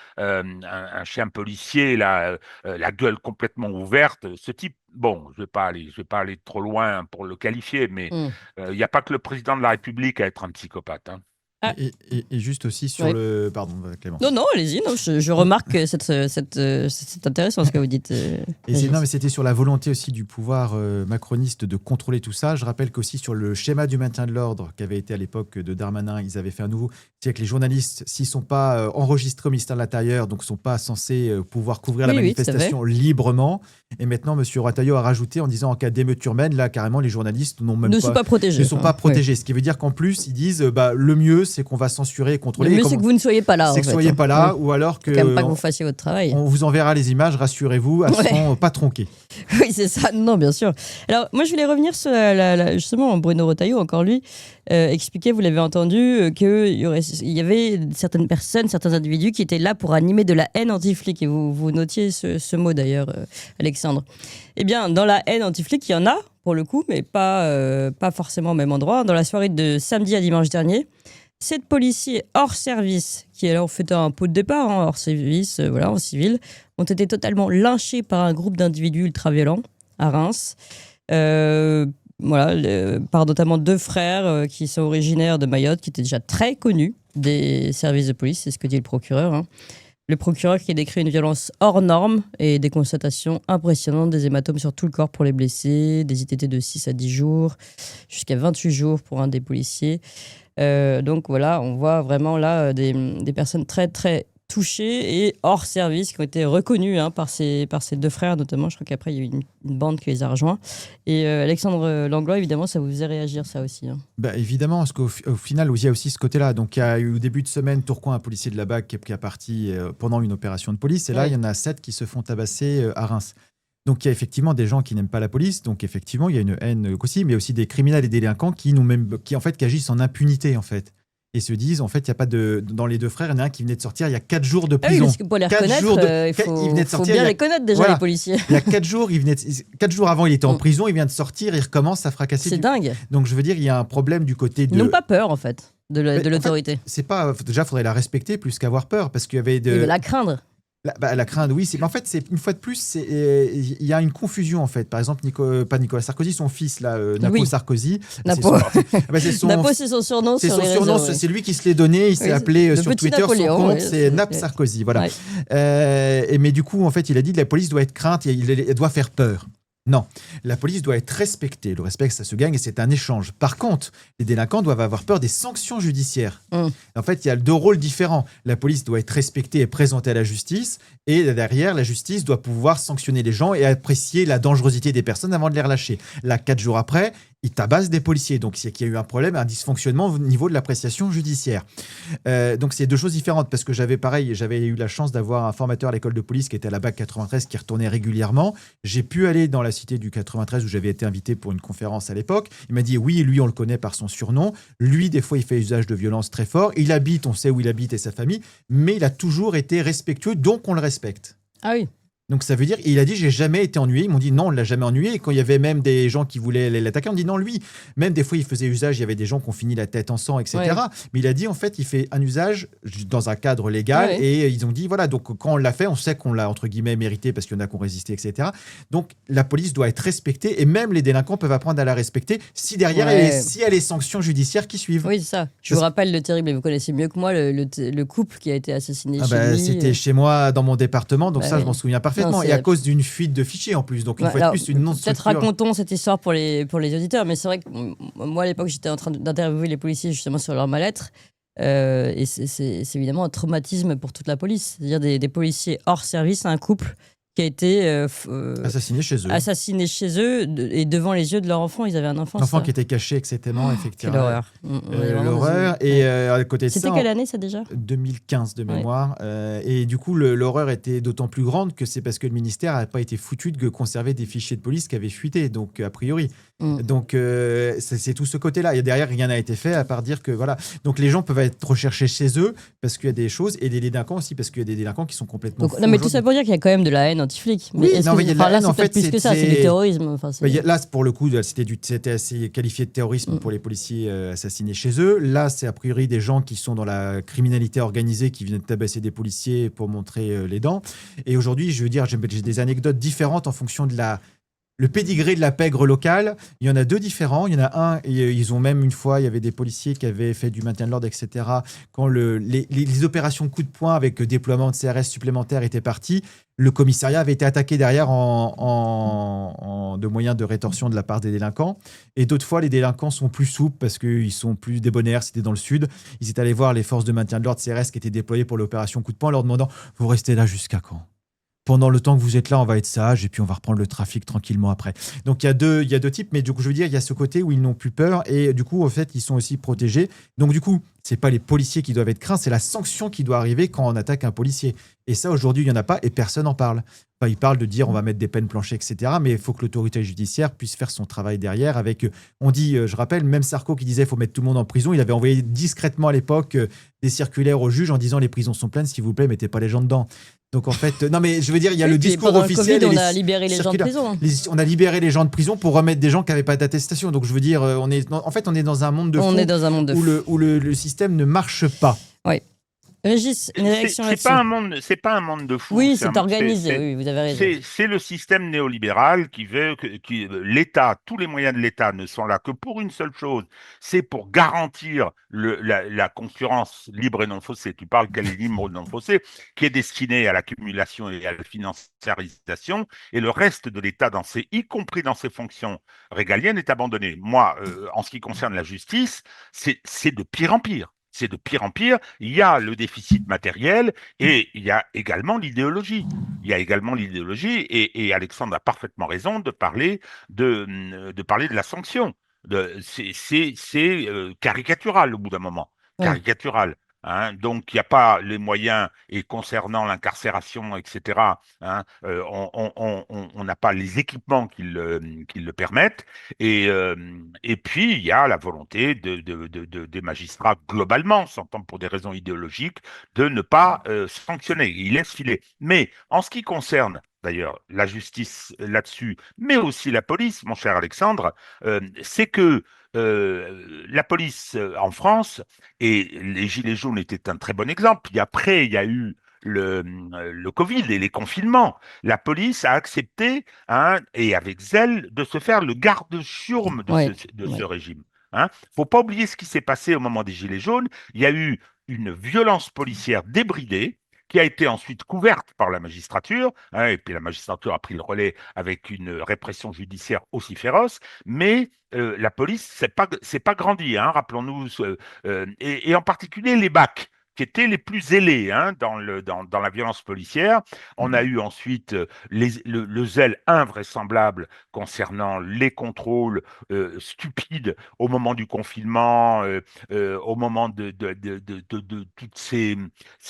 D: policier, là, la gueule complètement ouverte. Ce type, bon, je vais pas aller trop loin pour le qualifier, mais
B: Mm.
D: il n'y a pas que le président de la République à être un psychopathe. Hein.
B: Ah.
C: Et juste aussi sur
B: Oui.
C: le... Pardon, Clément.
B: Non, allez-y. Non, je remarque que c'est intéressant ce que vous dites.
C: Non, mais c'était sur la volonté aussi du pouvoir macroniste de contrôler tout ça. Je rappelle qu'aussi sur le schéma du maintien de l'ordre qui avait été à l'époque de Darmanin, ils avaient fait un nouveau. C'est que les journalistes, s'ils ne sont pas enregistrés au ministère de l'Intérieur, donc ne sont pas censés pouvoir couvrir la manifestation librement. Et maintenant, M. Retailleau a rajouté en disant en cas d'émeute urbaine, là, carrément, les journalistes ne sont pas protégés. Ce qui veut dire qu'en plus, ils disent le mieux, c'est qu'on va censurer et contrôler.
B: Le mieux, c'est que vous ne soyez pas là.
C: C'est que vous ne soyez pas là, ou alors que.
B: Faut quand même pas que vous fassiez votre travail.
C: On vous enverra les images, rassurez-vous, elles seront pas tronquées.
B: Oui, c'est ça. Non, bien sûr. Alors, moi, je voulais revenir sur justement Bruno Retailleau, encore lui, expliquer, vous l'avez entendu, qu'il y avait certaines personnes, certains individus qui étaient là pour animer de la haine anti-flic. Et vous notiez ce mot d'ailleurs, Alexandre. Eh bien, dans la haine anti-flic, il y en a, pour le coup, mais pas forcément au même endroit. Dans la soirée de samedi à dimanche dernier, 7 policiers hors service, qui alors fait un pot de départ, hein, hors service, en civil, ont été totalement lynchés par un groupe d'individus ultra-violents à Reims. Par notamment 2 frères qui sont originaires de Mayotte, qui étaient déjà très connus des services de police, c'est ce que dit le procureur. Hein. Le procureur qui a décrit une violence hors norme et des constatations impressionnantes, des hématomes sur tout le corps pour les blessés, des ITT de 6 à 10 jours, jusqu'à 28 jours pour un des policiers. Donc voilà, on voit vraiment là des personnes très très touchées et hors service qui ont été reconnues par ces 2 frères notamment. Je crois qu'après il y a eu une bande qui les a rejoints. Et Alexandre Langlois, évidemment, ça vous faisait réagir ça aussi. Hein.
C: Évidemment, parce qu'au final, il y a aussi ce côté-là. Donc il y a eu au début de semaine Tourcoing, un policier de la BAC qui est parti pendant une opération de police. Et là, il y en a 7 qui se font tabasser à Reims. Donc il y a effectivement des gens qui n'aiment pas la police, donc effectivement il y a une haine aussi, mais aussi des criminels et délinquants qui agissent en impunité en fait, et se disent en fait il y a pas de dans les 2 frères, il y en a un qui venait de sortir il y a 4 jours de prison.
B: Ah oui, parce que pour les reconnaître, il faut bien les connaître déjà les policiers.
C: Il y a 4 jours, 4 jours avant il était en prison, il vient de sortir, il recommence à fracasser.
B: C'est dingue.
C: Donc je veux dire il y a un problème du côté de.
B: Ils n'ont pas peur en fait de l'autorité.
C: En fait, c'est pas déjà faudrait la respecter plus qu'avoir peur parce qu'il y avait de.
B: La craindre.
C: La crainte, oui. Mais en fait, une fois de plus, il y a une confusion, en fait. Par exemple, pas Nicolas Sarkozy, son fils, là, Napo Sarkozy.
B: Napo,
C: Napo,
B: c'est son surnom
C: sur les
B: réseaux.
C: C'est lui qui se l'est donné. Il s'est appelé sur Twitter, son compte, c'est Nap Sarkozy. Voilà. Ouais. Mais du coup, en fait, il a dit que la police doit être crainte, elle doit faire peur. Non, la police doit être respectée. Le respect, ça se gagne et c'est un échange. Par contre, les délinquants doivent avoir peur des sanctions judiciaires. En fait, il y a 2 rôles différents. La police doit être respectée et présentée à la justice. Et derrière, la justice doit pouvoir sanctionner les gens et apprécier la dangerosité des personnes avant de les relâcher. Là, 4 jours après, ils tabassent des policiers. Donc, c'est qu'il y a eu un problème, un dysfonctionnement au niveau de l'appréciation judiciaire. Donc, c'est 2 choses différentes. Parce que j'avais eu la chance d'avoir un formateur à l'école de police qui était à la BAC 93 qui retournait régulièrement. J'ai pu aller dans la cité du 93 où j'avais été invité pour une conférence à l'époque. Il m'a dit oui, lui on le connaît par son surnom. Lui, des fois, il fait usage de violence très fort. On sait où il habite et sa famille, mais il a toujours été respectueux, donc on le respecte.
B: Ah oui.
C: Donc ça veut dire, il a dit, j'ai jamais été ennuyé. Ils m'ont dit, non, on l'a jamais ennuyé. Et quand il y avait même des gens qui voulaient l'attaquer, on dit, non, lui, même des fois, il faisait usage, il y avait des gens qui ont fini la tête en sang, etc.
B: Ouais.
C: Mais il a dit, en fait, il fait un usage dans un cadre légal.
B: Ouais.
C: Et ils ont dit, voilà, donc quand on l'a fait, on sait qu'on l'a, entre guillemets, mérité parce qu'il y en a qui ont résisté, etc. Donc la police doit être respectée et même les délinquants peuvent apprendre à la respecter si derrière,
B: Ouais.
C: s'il y a les sanctions judiciaires qui suivent.
B: Oui, c'est ça. Je
C: Ça,
B: vous rappelle le terrible, et vous connaissez mieux que moi, le couple qui a été assassiné
C: Ah
B: chez
C: bah,
B: lui.
C: c'était chez moi dans mon département, donc
B: Bah
C: ça je
B: oui.
C: m'en souviens parfaitement.
B: Non,
C: Et à cause d'une fuite de fichiers en plus, donc une
B: Ouais,
C: fois de
B: alors,
C: plus une
B: peut-être
C: non-structure.
B: racontons cette histoire pour les auditeurs, mais c'est vrai que moi à l'époque j'étais en train d'interviewer les policiers justement sur leur mal-être. Et c'est évidemment un traumatisme pour toute la police. C'est-à-dire des policiers hors service, un couple qui a été
C: Assassiné chez eux.
B: assassiné chez eux et devant les yeux de leur enfant. Ils avaient un enfant.
C: L'enfant
B: ça.
C: qui était caché, etc. effectivement.
B: Quelle horreur. On est vraiment dans
C: L'horreur.
B: une-
C: Et
B: ouais.
C: à côté de ça,
B: C'était quelle année ça déjà
C: 2015 de
B: Ouais.
C: mémoire. Et du coup, l'horreur était d'autant plus grande que c'est parce que le ministère n'a pas été foutu de conserver des fichiers de police qui avaient fuité, donc a priori.
B: Mm.
C: Donc c'est tout ce côté-là. Et derrière, rien n'a été fait à part dire que voilà. Donc les gens peuvent être recherchés chez eux parce qu'il y a des choses et des délinquants aussi parce qu'il y a des délinquants qui sont complètement.
B: Donc, non, mais tout ça pour dire qu'il y a quand même de la haine anti-flic.
C: Oui,
B: est-ce
C: non,
B: que-
C: mais il y a de la
B: enfin, là,
C: haine,
B: c'est
C: en
B: peut-être
C: fait,
B: plus que ça, c'est du
C: c'est-
B: terrorisme. Enfin, c'est-
C: Là, pour le coup, c'était assez qualifié de terrorisme pour les policiers assassinés chez eux. Là, c'est a priori des gens qui sont dans la criminalité organisée qui viennent tabasser des policiers pour montrer les dents. Et aujourd'hui, je veux dire, j'ai des anecdotes différentes en fonction de le pédigré de la pègre locale. Il y en a deux différents. Il y en a un, et ils ont même une fois, il y avait des policiers qui avaient fait du maintien de l'ordre, etc. Quand les opérations coup de poing avec déploiement de CRS supplémentaires étaient parties, le commissariat avait été attaqué derrière de moyens de rétorsion de la part des délinquants. Et d'autres fois, les délinquants sont plus souples parce qu'ils sont plus débonnaires. C'était dans le sud. Ils étaient allés voir les forces de maintien de l'ordre CRS qui étaient déployées pour l'opération coup de poing, leur demandant « Vous restez là jusqu'à quand ?» Pendant le temps que vous êtes là, on va être sage et puis on va reprendre le trafic tranquillement après. Donc il y a deux types, mais du coup, je veux dire, il y a ce côté où ils n'ont plus peur et du coup, en fait, ils sont aussi protégés. Donc du coup, c'est pas les policiers qui doivent être craints, c'est la sanction qui doit arriver quand on attaque un policier. Et ça, aujourd'hui, il n'y en a pas et personne n'en parle. Enfin, ils parlent de dire on va mettre des peines planchées, etc. Mais il faut que l'autorité judiciaire puisse faire son travail derrière. On dit, je rappelle, même Sarko qui disait il faut mettre tout le monde en prison, il avait envoyé discrètement à l'époque des circulaires aux juges en disant les prisons sont pleines, s'il vous plaît, mettez pas les gens dedans. Donc en fait, non mais je veux dire, il y a
B: Oui,
C: le
B: puis
C: discours
B: pendant
C: officiel.
B: le Covid,
C: et
B: on a libéré les gens de
C: circulaires.
B: prison.
C: On a libéré les gens de prison pour remettre des gens qui n'avaient pas d'attestation. Donc je veux dire, on est dans un monde de
B: On
C: fous
B: est dans un monde de fou.
C: où le système ne marche pas.
B: Régis, une réaction
D: C'est
B: là-dessus
D: pas un monde de fous.
B: Oui,
D: c'est
B: c'est
D: un-
B: organisé,
D: c'est-
B: oui, vous avez raison.
D: C'est le système néolibéral qui veut que l'État, tous les moyens de l'État ne sont là que pour une seule chose, c'est pour garantir la concurrence libre et non faussée. Tu parles qu'elle est libre ou non faussée, qui est destinée à l'accumulation et à la financiarisation, et le reste de l'État, y compris dans ses fonctions régaliennes, est abandonné. Moi, en ce qui concerne la justice, c'est de pire en pire. C'est de pire en pire. Il y a le déficit matériel et il y a également l'idéologie. Il y a également l'idéologie et Alexandre a parfaitement raison de parler de la sanction. C'est caricatural au bout d'un moment.
B: Ouais.
D: Caricatural. Hein. Donc, il n'y a pas les moyens, et concernant l'incarcération, etc., hein, on n'a pas les équipements qui le permettent. Et puis, il y a la volonté des magistrats, globalement, s'entend pour des raisons idéologiques, de ne pas sanctionner. Ils laissent filer. Mais en ce qui concerne, d'ailleurs, la justice là-dessus, mais aussi la police, mon cher Alexandre, c'est que la police en France, et les Gilets jaunes étaient un très bon exemple. Et après, il y a eu le Covid et les confinements. La police a accepté, hein, et avec zèle, de se faire le garde-chiourme de
B: Ouais,
D: ce régime. Hein. Faut pas oublier ce qui s'est passé au moment des Gilets jaunes. Il y a eu une violence policière débridée qui a été ensuite couverte par la magistrature, hein, et puis la magistrature a pris le relais avec une répression judiciaire aussi féroce, mais la police, c'est pas grandi, hein, rappelons-nous, et en particulier les BAC, qui étaient les plus zélés, hein, dans la violence policière. On a eu ensuite le zèle invraisemblable concernant les contrôles stupides au moment du confinement, au moment de toutes ces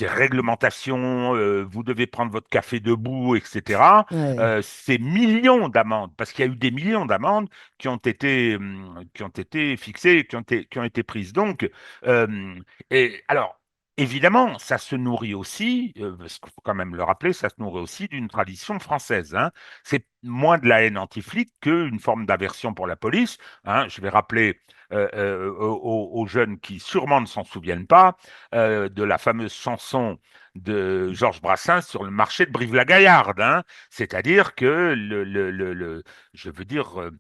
D: réglementations, vous devez prendre votre café debout, etc.
B: ouais.
D: Ces millions d'amendes, parce qu'il y a eu des millions d'amendes qui ont été fixées, qui ont été prises. Donc, et alors, évidemment, ça se nourrit aussi, parce qu'il faut quand même le rappeler, ça se nourrit aussi d'une tradition française, hein. C'est moins de la haine anti-flic qu'une forme d'aversion pour la police, hein. Je vais rappeler aux jeunes qui sûrement ne s'en souviennent pas de la fameuse chanson de Georges Brassens sur le marché de Brive-la-Gaillarde, hein. C'est-à-dire que je veux dire,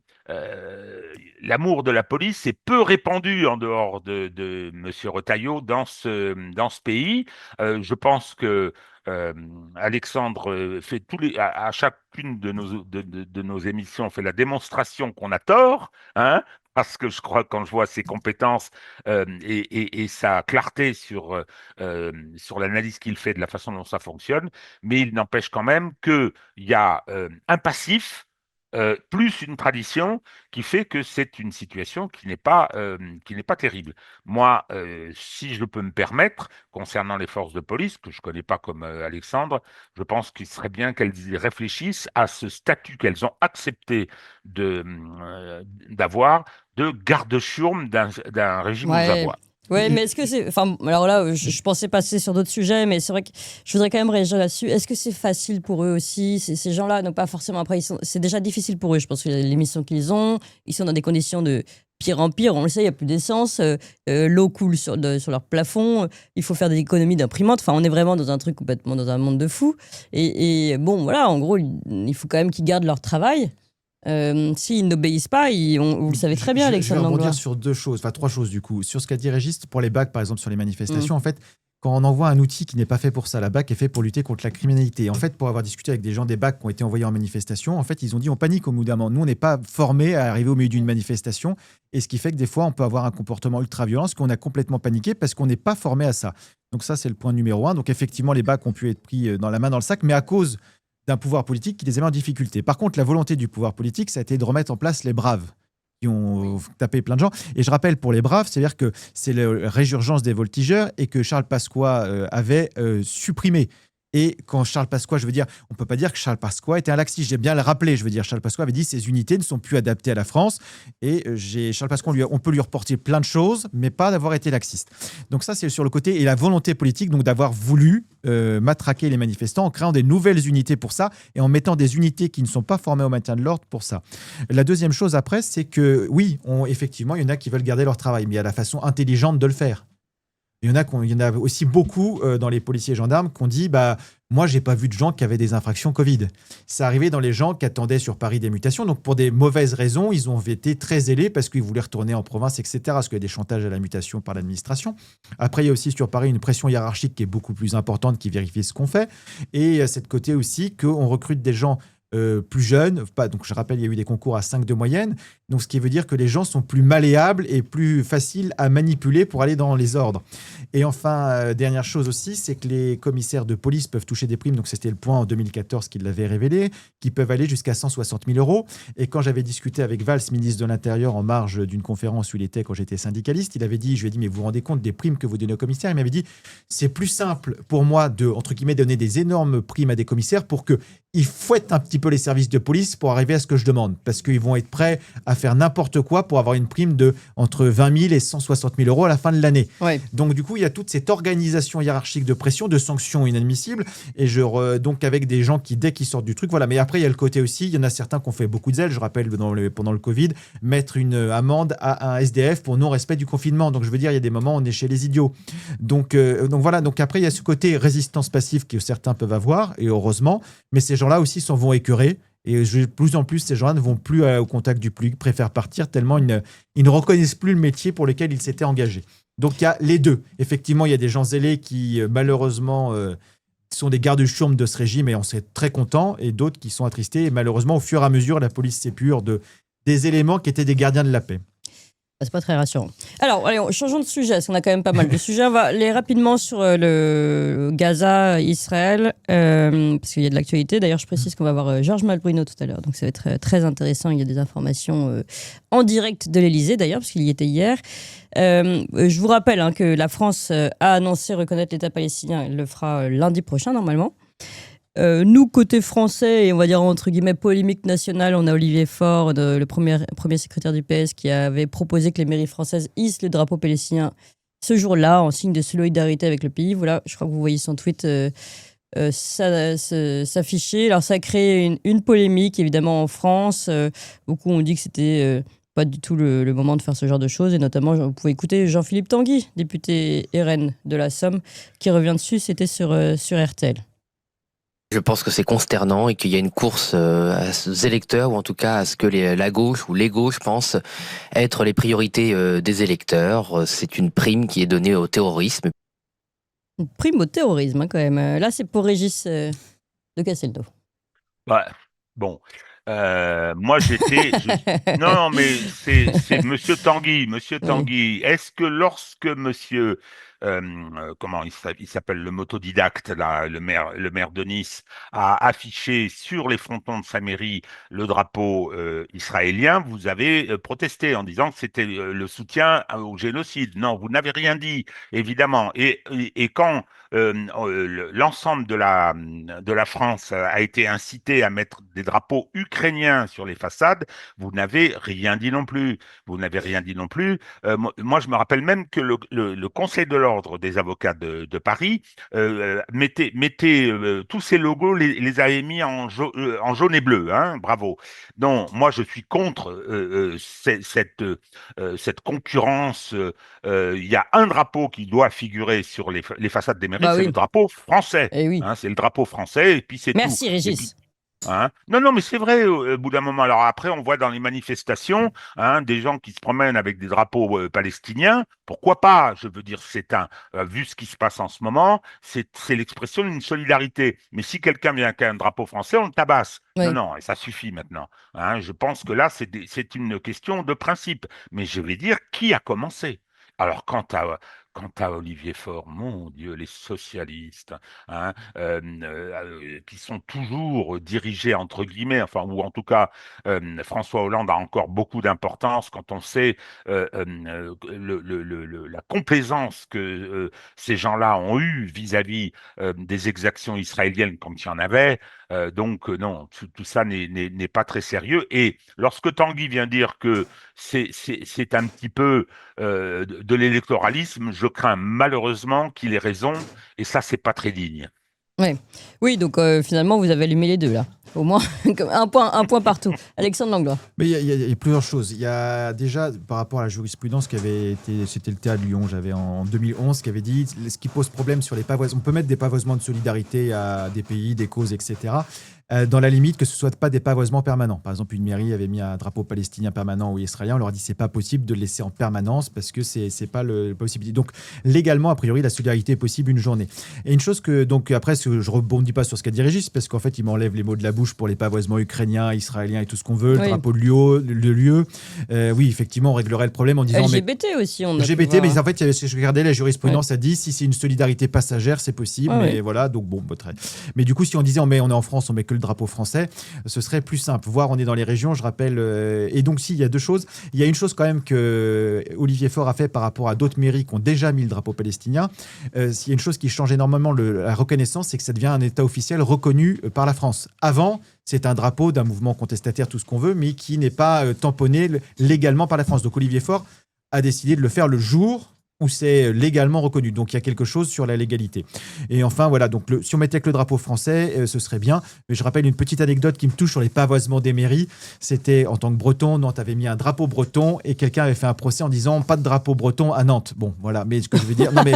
D: l'amour de la police est peu répandu en dehors de Monsieur Retailleau dans ce pays. Je pense que Alexandre fait à chacune de nos émissions fait la démonstration qu'on a tort, hein, parce que je crois quand je vois ses compétences et sa clarté sur l'analyse qu'il fait de la façon dont ça fonctionne, mais il n'empêche quand même qu'il y a un passif plus une tradition qui fait que c'est une situation qui n'est pas terrible. Moi, si je peux me permettre, concernant les forces de police, que je ne connais pas comme Alexandre, je pense qu'il serait bien qu'elles réfléchissent à ce statut qu'elles ont accepté d'avoir de garde-chiourme d'un régime aux
B: Ouais.
D: abois.
B: Ouais, mais est-ce que c'est. Enfin, alors là, je pensais passer sur d'autres sujets, mais c'est vrai que je voudrais quand même réagir là-dessus. Est-ce que c'est facile pour eux aussi? Ces gens-là n'ont pas forcément. Après, c'est déjà difficile pour eux, je pense, que les missions qu'ils ont. Ils sont dans des conditions de pire en pire. On le sait, il n'y a plus d'essence. L'eau coule sur leur plafond. Il faut faire des économies d'imprimantes. Enfin, on est vraiment dans un truc complètement. Dans un monde de fous. Et bon, voilà, en gros, il faut quand même qu'ils gardent leur travail. S'ils n'obéissent pas, vous le savez très bien, Alexandre
C: Je vais
B: Langlois.
C: rebondir sur trois choses du coup. Sur ce qu'a dit Régis, pour les BAC, par exemple, sur les manifestations, en fait, quand on envoie un outil qui n'est pas fait pour ça, la BAC est fait pour lutter contre la criminalité. En fait, pour avoir discuté avec des gens des BAC qui ont été envoyés en manifestation, en fait, ils ont dit on panique au bout d'un moment. Nous, on n'est pas formés à arriver au milieu d'une manifestation, et ce qui fait que des fois, on peut avoir un comportement ultra violent, parce qu'on a complètement paniqué, parce qu'on n'est pas formé à ça. Donc ça, c'est le point numéro 1. Donc effectivement, les BAC ont pu être pris dans la main dans le sac, mais à cause d'un pouvoir politique qui les a mis en difficulté. Par contre, la volonté du pouvoir politique, ça a été de remettre en place les braves, qui ont tapé plein de gens. Et je rappelle pour les braves, c'est-à-dire que c'est la résurgence des voltigeurs et que Charles Pasqua avait supprimé. Et quand Charles Pasqua, je veux dire, on ne peut pas dire que Charles Pasqua était un laxiste. J'ai bien le rappelé, je veux dire, Charles Pasqua avait dit ces unités ne sont plus adaptées à la France. Et Charles Pasqua, on peut lui reporter plein de choses, mais pas d'avoir été laxiste. Donc ça, c'est sur le côté et la volonté politique, donc d'avoir voulu matraquer les manifestants en créant des nouvelles unités pour ça et en mettant des unités qui ne sont pas formées au maintien de l'ordre pour ça. La deuxième chose après, c'est que oui, effectivement, il y en a qui veulent garder leur travail, mais il y a la façon intelligente de le faire. Il y en a aussi beaucoup dans les policiers et gendarmes qui ont dit moi, j'ai pas vu de gens qui avaient des infractions Covid. Ça arrivait dans les gens qui attendaient sur Paris des mutations. Donc, pour des mauvaises raisons, ils ont été très zélés parce qu'ils voulaient retourner en province, etc. Parce qu'il y a des chantages à la mutation par l'administration. Après, il y a aussi sur Paris une pression hiérarchique qui est beaucoup plus importante qui vérifie ce qu'on fait. Et il y a cette côté aussi qu'on recrute des gens plus jeunes. Donc, je rappelle, il y a eu des concours à 5 de moyenne. Donc, ce qui veut dire que les gens sont plus malléables et plus faciles à manipuler pour aller dans les ordres. Et enfin, dernière chose aussi, c'est que les commissaires de police peuvent toucher des primes. Donc, c'était le point en 2014 qu'il l'avait révélé, qui peuvent aller jusqu'à 160 000 euros. Et quand j'avais discuté avec Valls, ministre de l'Intérieur, en marge d'une conférence où il était quand j'étais syndicaliste, je lui ai dit, mais vous vous rendez compte des primes que vous donnez aux commissaires? Il m'avait dit, c'est plus simple pour moi de, entre guillemets, donner des énormes primes à des commissaires pour qu'ils fouettent un petit peu les services de police pour arriver à ce que je demande. Parce qu'ils vont être prêts à faire n'importe quoi pour avoir une prime de entre 20 000 et 160 000 euros à la fin de l'année.
B: Ouais.
C: Donc, du coup, il y a toute cette organisation hiérarchique de pression, de sanctions inadmissibles. Et donc, avec des gens qui, dès qu'ils sortent du truc, voilà. Mais après, il y a le côté aussi, il y en a certains qui ont fait beaucoup de zèle. Je rappelle, pendant le Covid, mettre une amende à un SDF pour non-respect du confinement. Donc, je veux dire, il y a des moments où on est chez les idiots. Donc voilà. Donc, après, il y a ce côté résistance passive que certains peuvent avoir, et heureusement. Mais ces gens-là aussi s'en vont écœurer. Et de plus en plus, ces gens-là ne vont plus au contact du public, préfèrent partir tellement ils ne reconnaissent plus le métier pour lequel ils s'étaient engagés. Donc, il y a les deux. Effectivement, il y a des gens zélés qui, malheureusement, sont des gardes-chiourmes de ce régime et on serait très contents, et d'autres qui sont attristés. Et malheureusement, au fur et à mesure, la police s'épure des éléments qui étaient des gardiens de la paix.
B: C'est pas très rassurant. Alors, allez, changeons de sujet, parce qu'on a quand même pas mal de sujets. On va aller rapidement sur le Gaza, Israël, parce qu'il y a de l'actualité. D'ailleurs, je précise qu'on va voir Georges Malbruno tout à l'heure, donc ça va être très intéressant. Il y a des informations en direct de l'Elysée, d'ailleurs, parce qu'il y était hier. Je vous rappelle que la France a annoncé reconnaître l'État palestinien. Elle le fera lundi prochain, normalement. Nous, côté français, et on va dire entre guillemets polémique nationale, on a Olivier Faure, le premier secrétaire du PS, qui avait proposé que les mairies françaises hissent le drapeau palestinien ce jour-là en signe de solidarité avec le pays. Voilà, je crois que vous voyez son tweet s'afficher. Alors ça a créé une polémique évidemment en France. Beaucoup ont dit que c'était pas du tout le moment de faire ce genre de choses, et notamment vous pouvez écouter Jean-Philippe Tanguy, député RN de la Somme, qui revient dessus. C'était sur RTL.
F: Je pense que c'est consternant et qu'il y a une course aux électeurs, ou en tout cas à ce que la gauche ou les gauches pensent être les priorités des électeurs. C'est une prime qui est donnée au terrorisme.
B: Une prime au terrorisme, quand même. Là, c'est pour Régis de Castelnau.
D: Ouais, bon. Moi, non, mais c'est Monsieur Tanguy. Monsieur Tanguy, est-ce que lorsque Monsieur, comment il s'appelle, le motodidacte, là, le maire de Nice, a affiché sur les frontons de sa mairie le drapeau israélien, vous avez protesté en disant que c'était le soutien au génocide? Non, vous n'avez rien dit, évidemment. Et quand l'ensemble de la France a été incité à mettre des drapeaux ukrainiens sur les façades, vous n'avez rien dit non plus. Vous n'avez rien dit non plus. Moi, je me rappelle même que le Conseil de l'ordre des avocats de Paris mettait tous ces logos, les avait mis en jaune et bleu. Hein, bravo. Non, moi, je suis contre cette concurrence. Il y a un drapeau qui doit figurer sur les façades des mairies, c'est le drapeau français.
B: Oui.
D: Hein, c'est le drapeau français, et puis c'est tout.
B: Merci, Régis.
D: Hein, non, mais c'est vrai, au bout d'un moment. Alors après, on voit dans les manifestations des gens qui se promènent avec des drapeaux palestiniens. Pourquoi pas? Je veux dire, vu ce qui se passe en ce moment, c'est l'expression d'une solidarité. Mais si quelqu'un vient avec un drapeau français, on le tabasse. Oui. Non, et ça suffit maintenant. Hein, je pense que là, c'est une question de principe. Mais je vais dire, qui a commencé? Alors, quant à Olivier Faure, mon Dieu, les socialistes, qui sont toujours dirigés entre guillemets, enfin, ou en tout cas, François Hollande a encore beaucoup d'importance quand on sait la complaisance que ces gens-là ont eue vis-à-vis des exactions israéliennes quand il y en avait. Donc non, tout ça n'est pas très sérieux. Et lorsque Tanguy vient dire que c'est un petit peu de l'électoralisme, je crains malheureusement qu'il ait raison, et ça, c'est pas très digne.
B: Ouais. Oui, donc finalement, vous avez allumé les deux là. Au moins, un point partout. Alexandre Langlois.
C: Mais il y a plusieurs choses. Il y a déjà, par rapport à la jurisprudence qui avait été, c'était le cas de Lyon, j'avais en 2011, qui avait dit ce qui pose problème sur les pavoisements. On peut mettre des pavoisements de solidarité à des pays, des causes, etc. Dans la limite que ce ne soit pas des pavoisements permanents. Par exemple, une mairie avait mis un drapeau palestinien permanent ou israélien. On leur a dit c'est pas possible de le laisser en permanence parce que c'est pas le possibilité. Donc légalement, a priori, la solidarité est possible une journée. Et une chose que donc après, je rebondis pas sur ce qu'a dit Régis parce qu'en fait, il m'enlève les mots de la bouche pour les pavoisements ukrainiens, israéliens et tout ce qu'on veut. Le drapeau de lieu. Oui, effectivement, on réglerait le problème en disant
B: LGBT aussi. On a
C: LGBT, mais en fait, je regardais la jurisprudence a dit si c'est une solidarité passagère, c'est possible. Mais voilà, donc bon, mais du coup, si on disait on est en France, on met que le drapeau français, ce serait plus simple. Voire on est dans les régions, je rappelle. Et donc, il y a deux choses. Il y a une chose quand même que Olivier Faure a fait par rapport à d'autres mairies qui ont déjà mis le drapeau palestinien. Il y a une chose qui change énormément la reconnaissance, c'est que ça devient un État officiel reconnu par la France. Avant, c'est un drapeau d'un mouvement contestataire, tout ce qu'on veut, mais qui n'est pas tamponné légalement par la France. Donc Olivier Faure a décidé de le faire le jour où c'est légalement reconnu. Donc, il y a quelque chose sur la légalité. Et enfin, voilà, donc si on mettait que le drapeau français, ce serait bien. Mais je rappelle une petite anecdote qui me touche sur les pavoisements des mairies. C'était, en tant que breton, Nantes avait mis un drapeau breton et quelqu'un avait fait un procès en disant pas de drapeau breton à Nantes. Bon, voilà, mais ce que je veux dire... Non, mais,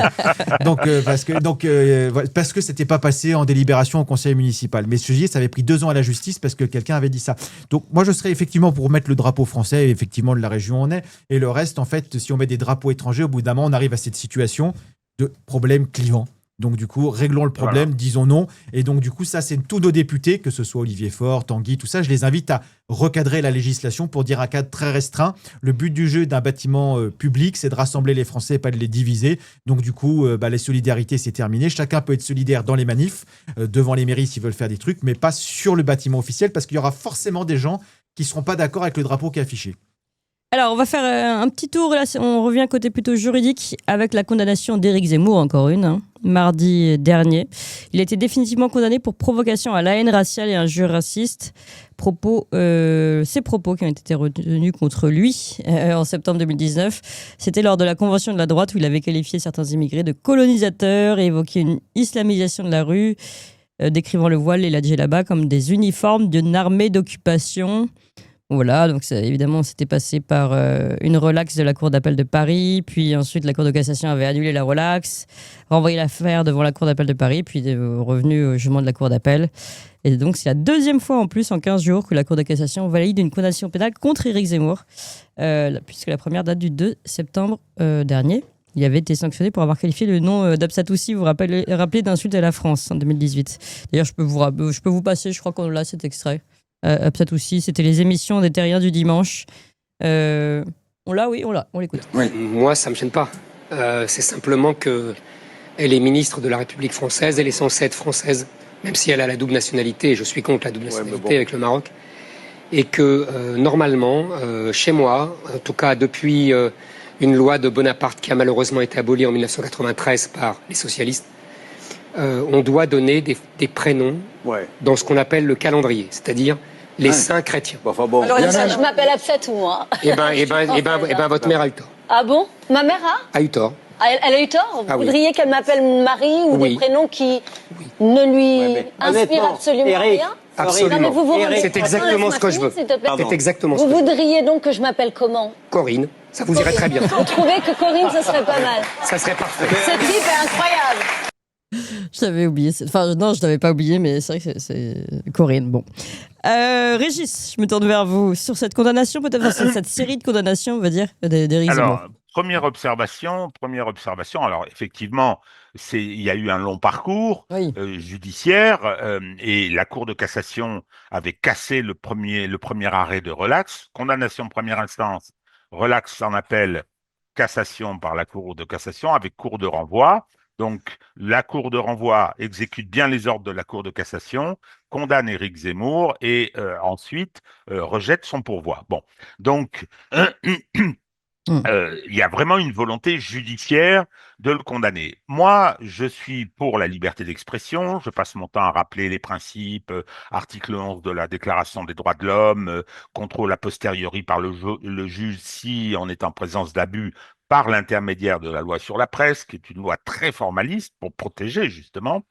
C: parce que c'était pas passé en délibération au conseil municipal. Mais ce ça avait pris 2 ans à la justice parce que quelqu'un avait dit ça. Donc, moi, je serais effectivement pour mettre le drapeau français, effectivement, de la région où on est. Et le reste, en fait, si on met des drapeaux étrangers, au bout d'un moment, on arrive à cette situation de problème clivant. Donc, du coup, réglons le problème, disons non. Et donc, du coup, ça, c'est tous nos députés, que ce soit Olivier Faure, Tanguy, tout ça, je les invite à recadrer la législation pour dire un cadre très restreint. Le but du jeu d'un bâtiment public, c'est de rassembler les Français, pas de les diviser. Donc, du coup, les solidarités, c'est terminé. Chacun peut être solidaire dans les manifs, devant les mairies s'ils veulent faire des trucs, mais pas sur le bâtiment officiel, parce qu'il y aura forcément des gens qui ne seront pas d'accord avec le drapeau qui est affiché.
B: Alors, on va faire un petit tour. Là, on revient côté plutôt juridique avec la condamnation d'Éric Zemmour, encore une, mardi dernier. Il a été définitivement condamné pour provocation à la haine raciale et injures racistes. Ces propos qui ont été retenus contre lui en septembre 2019, c'était lors de la convention de la droite où il avait qualifié certains immigrés de colonisateurs et évoqué une islamisation de la rue, décrivant le voile et la djellaba comme des uniformes d'une armée d'occupation. Voilà, donc évidemment, c'était passé par une relaxe de la Cour d'appel de Paris, puis ensuite la Cour de cassation avait annulé la relaxe, renvoyé l'affaire devant la Cour d'appel de Paris, puis revenu au jugement de la Cour d'appel. Et donc, c'est la deuxième fois en plus en 15 jours que la Cour de cassation valide une condamnation pénale contre Éric Zemmour, puisque la première date du 2 septembre dernier. Il avait été sanctionné pour avoir qualifié le nom d'Absatoussi, vous rappelez d'insulte à la France en 2018. D'ailleurs, je peux vous passer, je crois qu'on l'a cet extrait. Absatoussi, c'était les émissions des Terriens du dimanche. On l'a, on l'écoute.
G: Oui. Moi, ça me gêne pas. C'est simplement que elle est ministre de la République française, elle est censée être française, même si elle a la double nationalité, et je suis contre la double nationalité avec le Maroc, et que normalement, chez moi, en tout cas depuis une loi de Bonaparte qui a malheureusement été abolie en 1993 par les socialistes, on doit donner des prénoms dans ce qu'on appelle le calendrier, c'est-à-dire les saints chrétiens.
H: Alors, je m'appelle Absatou, moi.
G: Eh ben, votre mère a eu tort.
H: Ah bon? Ma mère
G: a eu tort.
H: Elle a eu tort? Vous voudriez qu'elle m'appelle Marie ou des prénoms qui ne lui inspirent absolument rien?
G: Absolument.
H: Non, mais
G: c'est exactement ce que je veux. C'est exactement ce que
H: je veux. Vous voudriez donc que je m'appelle comment?
G: Corinne. Ça vous irait très bien.
H: Vous trouvez que Corinne, ce serait pas mal?
G: Ça serait parfait.
H: Ce type est incroyable.
B: Je l'avais oublié. Enfin, non, je l'avais pas oublié, mais c'est vrai que c'est Corinne. Bon. Régis, je me tourne vers vous. Sur cette condamnation, peut-être cette série de condamnations, on va dire, d'Éric Zemmour.
D: Alors, première observation. Alors, effectivement, il y a eu un long parcours judiciaire et la Cour de cassation avait cassé le premier arrêt de relax. Condamnation première instance, relax en appel, cassation par la Cour de cassation avec cour de renvoi. Donc, la Cour de renvoi exécute bien les ordres de la Cour de cassation, condamne Éric Zemmour et ensuite rejette son pourvoi. Bon, donc, il y a vraiment une volonté judiciaire de le condamner. Moi, je suis pour la liberté d'expression. Je passe mon temps à rappeler les principes, article 11 de la Déclaration des droits de l'homme, contrôle a posteriori par le juge si on est en présence d'abus par l'intermédiaire de la loi sur la presse, qui est une loi très formaliste pour protéger justement.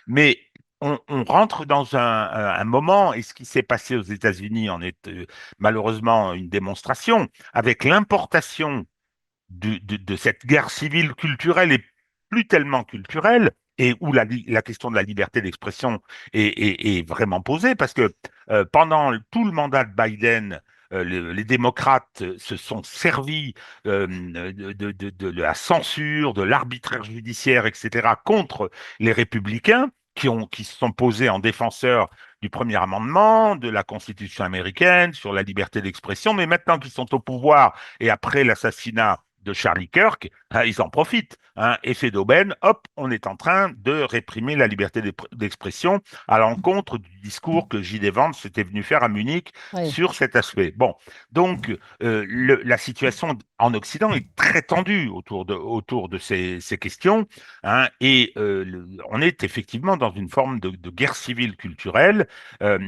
D: Mais on rentre dans un moment, et ce qui s'est passé aux États-Unis en est malheureusement une démonstration, avec l'importation de cette guerre civile culturelle et plus tellement culturelle, et où la question de la liberté d'expression est vraiment posée, parce que pendant tout le mandat de Biden, les démocrates se sont servis de la censure, de l'arbitraire judiciaire, etc., contre les républicains qui se sont posés en défenseurs du premier amendement, de la Constitution américaine, sur la liberté d'expression, mais maintenant qu'ils sont au pouvoir et après l'assassinat de Charlie Kirk, ils en profitent. Effet d'aubaine, hop, on est en train de réprimer la liberté d'expression à l'encontre du discours que J.D. Vance était venu faire à Munich sur cet aspect. Bon, donc la situation en Occident est très tendue autour de ces questions, et on est effectivement dans une forme de guerre civile culturelle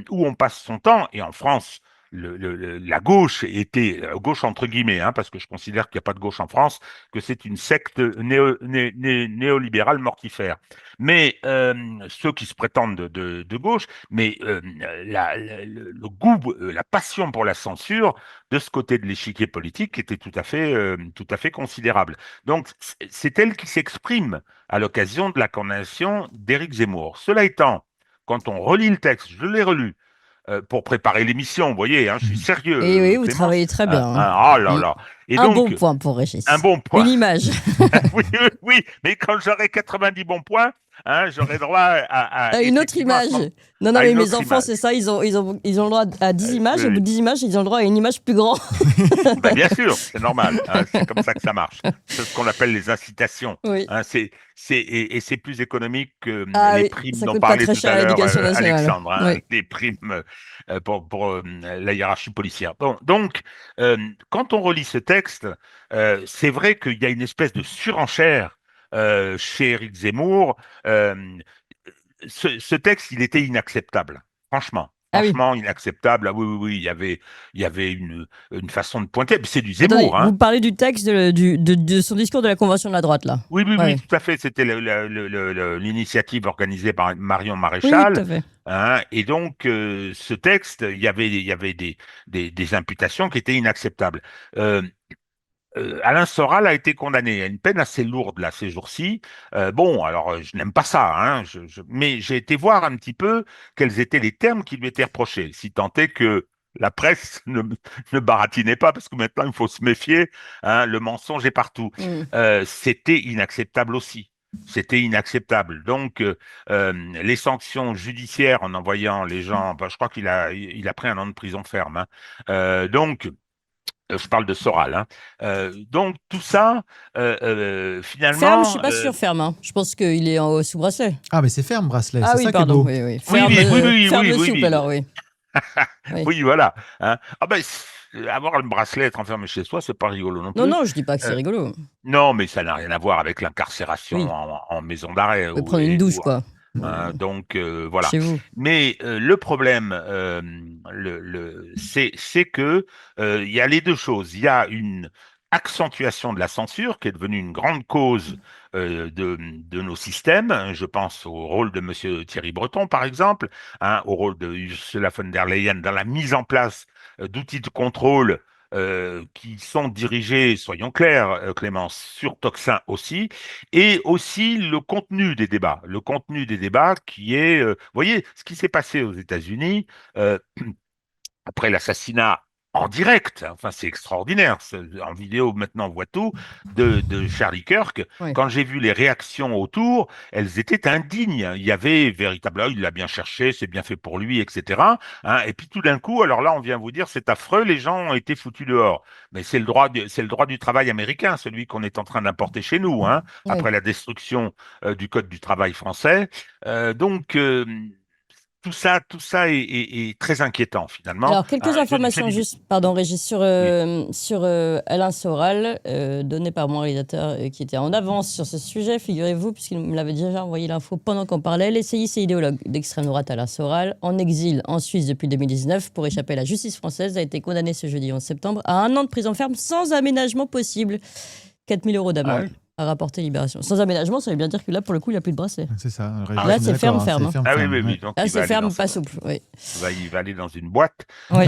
D: où on passe son temps, et en France, la gauche était gauche entre guillemets, parce que je considère qu'il n'y a pas de gauche en France, que c'est une secte néolibérale mortifère. Mais ceux qui se prétendent de gauche, mais le goût, la passion pour la censure de ce côté de l'échiquier politique était tout à fait considérable. Donc c'est elle qui s'exprime à l'occasion de la condamnation d'Éric Zemmour. Cela étant, quand on relit le texte, je l'ai relu, pour préparer l'émission, vous voyez, je suis sérieux.
B: Et oui, vous travaillez très bien.
D: Oh là là. Et
B: un
D: donc,
B: bon point pour Régis.
D: Un bon point.
B: Une image.
D: oui, mais quand j'aurai 90 bons points, j'aurai droit à
B: une autre image. Non, mais mes enfants, c'est ça, ils ont le droit à 10 images, au bout de 10 images, ils ont le droit à une image plus grande.
D: Bien sûr, c'est normal, c'est comme ça que ça marche. C'est ce qu'on appelle les incitations.
B: Oui.
D: C'est plus économique que les primes dont
B: parlait
D: tout à l'heure Alexandre,
B: oui.
D: les primes pour la hiérarchie policière. Bon, donc, quand on relit ce texte, c'est vrai qu'il y a une espèce de surenchère chez Éric Zemmour, ce texte, il était inacceptable. Franchement.
B: Ah oui.
D: Franchement, inacceptable. Ah oui, oui, oui, il y avait une façon de pointer. Puis c'est du
B: Attendez,
D: Zemmour, hein.
B: vous parlez du texte de son discours de la Convention de la droite, là.
D: Oui, oui,
B: Ouais.
D: oui, tout à fait. C'était l'initiative organisée par Marion
B: Oui,
D: Maréchal.
B: tout à fait.
D: Hein, et donc, ce texte, il y avait des imputations qui étaient inacceptables. Euh, Alain Soral a été condamné à une peine assez lourde là ces jours-ci. Bon, alors je n'aime pas ça, hein, mais j'ai été voir un petit peu quels étaient les termes qui lui étaient reprochés, si tant est que la presse ne baratinait pas, parce que maintenant il faut se méfier, hein, le mensonge est partout.
B: Mm.
D: C'était inacceptable aussi. C'était inacceptable. Donc, les sanctions judiciaires en envoyant les gens, je crois il a pris 1 an de prison ferme. Hein. Donc, je parle de Soral. Hein. Donc tout ça,
B: Ferme, je
D: finalement,
B: suis pas sûr ferme. Hein. Je pense qu'il est sous bracelet.
C: Ah, mais c'est ferme, bracelet.
B: Ah
C: C'est
B: oui,
C: ça
B: pardon.
C: qui est beau.
B: Oui, oui.
D: oui,
B: Ferme,
D: oui, oui, oui,
B: ferme
D: oui,
B: de
D: oui,
B: soupe,
D: oui.
B: alors, oui. Oui.
D: Oui, voilà. Hein. Ah ben, avoir le bracelet, être enfermé chez soi, c'est pas rigolo non
B: Non,
D: plus.
B: non, je dis pas que c'est
D: Euh,
B: rigolo.
D: non, mais ça n'a rien à voir avec l'incarcération
B: Oui.
D: en maison d'arrêt
B: Vous pouvez prendre une douche, quoi.
D: donc voilà.
B: Chez vous.
D: Mais le problème, c'est que il y a les deux choses. Il y a une accentuation de la censure qui est devenue une grande cause de nos systèmes. Je pense au rôle de Monsieur Thierry Breton, par exemple, hein, au rôle de Ursula von der Leyen dans la mise en place d'outils de contrôle qui sont dirigés, soyons clairs, Clémence, sur Toxin aussi, et aussi le contenu des débats qui est, vous voyez, ce qui s'est passé aux États-Unis après l'assassinat en direct, hein, enfin c'est extraordinaire, en vidéo maintenant on voit tout, de Charlie Kirk,
B: Ouais.
D: quand j'ai vu les réactions autour, elles étaient indignes, il y avait véritablement, il l'a bien cherché, c'est bien fait pour lui, etc. Hein, et puis tout d'un coup, alors là on vient vous dire c'est affreux, les gens ont été foutus dehors, mais c'est le droit du travail américain, celui qu'on est en train d'importer chez nous, hein,
B: Ouais.
D: après la destruction du code du travail français. Donc tout ça est très inquiétant finalement.
B: Alors, quelques
D: Hein,
B: informations juste, pardon Régis, sur,
D: oui.
B: sur Alain Soral, donné par mon réalisateur qui était en avance sur ce sujet, figurez-vous, puisqu'il me l'avait déjà envoyé l'info pendant qu'on parlait. L'essayiste et idéologue d'extrême droite Alain Soral, en exil en Suisse depuis 2019 pour échapper à la justice française, a été condamné ce jeudi 11 septembre à 1 an de prison ferme sans aménagement possible. 4 000 € d'amende.
D: Ah oui.
B: À rapporter Libération. Sans aménagement, ça veut bien dire que là, pour le coup, il n'a plus de bracelet.
C: C'est ça.
B: Là, c'est ferme, ferme. Hein.
D: Ah oui, oui, oui. Donc,
B: Là,
D: il va
B: c'est
D: aller
B: ferme,
D: dans
B: pas
D: sa-
B: souple. Oui.
D: il va aller dans une boîte.
B: Ouais.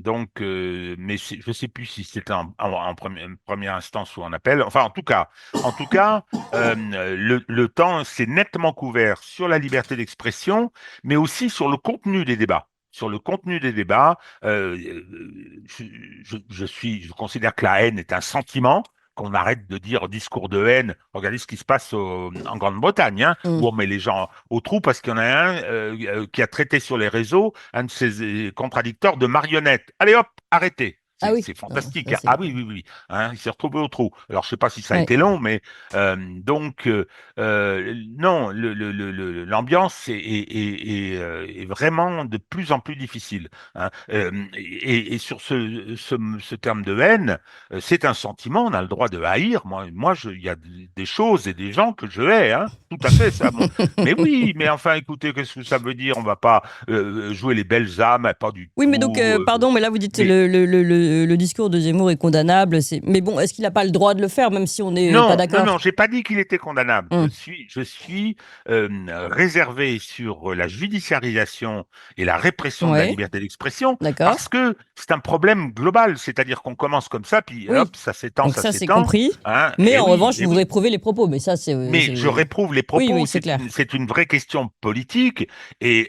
D: Donc, mais je sais plus si c'était en première instance ou en appel. Enfin, en tout cas, le temps s'est nettement couvert sur la liberté d'expression, mais aussi sur le contenu des débats. Sur le contenu des débats, je considère que la haine est un sentiment. Qu'on arrête de dire discours de haine. Regardez ce qui se passe en Grande-Bretagne, hein, où on met les gens au trou parce qu'il y en a un qui a traité sur les réseaux un de ses contradicteurs de marionnette. Allez hop, arrêtez.
B: Ah oui.
D: C'est fantastique.
B: Ça,
D: Hein. Ah oui, oui, oui. Hein, il s'est retrouvé au trou. Alors, je sais pas si ça a
B: Ouais.
D: été long, mais donc, non, l'ambiance est vraiment de plus en plus difficile. Hein. Et sur ce terme de haine, c'est un sentiment, on a le droit de haïr. Il y a des choses et des gens que je hais, hein. Tout à fait, ça. Mais oui, mais enfin, écoutez, qu'est-ce que ça veut dire? On va pas jouer les belles âmes, pas du
B: Oui, mais
D: tout.
B: donc, pardon, mais là, vous dites
D: mais-
B: le discours de Zemmour est condamnable. Mais bon, est-ce qu'il n'a pas le droit de le faire, même si on n'est pas d'accord?
D: Non, j'ai pas dit qu'il était condamnable.
B: Hum.
D: Je suis réservé sur la judiciarisation et la répression de la
B: Ouais.
D: liberté d'expression
B: D'accord.
D: parce que c'est un problème global, c'est-à-dire qu'on commence comme ça, puis
B: Oui.
D: hop, ça s'étend,
B: Donc
D: ça
B: ça, c'est
D: s'étend.
B: compris.
D: Hein,
B: Mais
D: et
B: en
D: oui,
B: revanche,
D: et
B: vous
D: oui.
B: réprouvez les propos. Mais ça, c'est.
D: Mais je réprouve les propos,
B: Oui, c'est clair.
D: c'est une vraie question politique, mais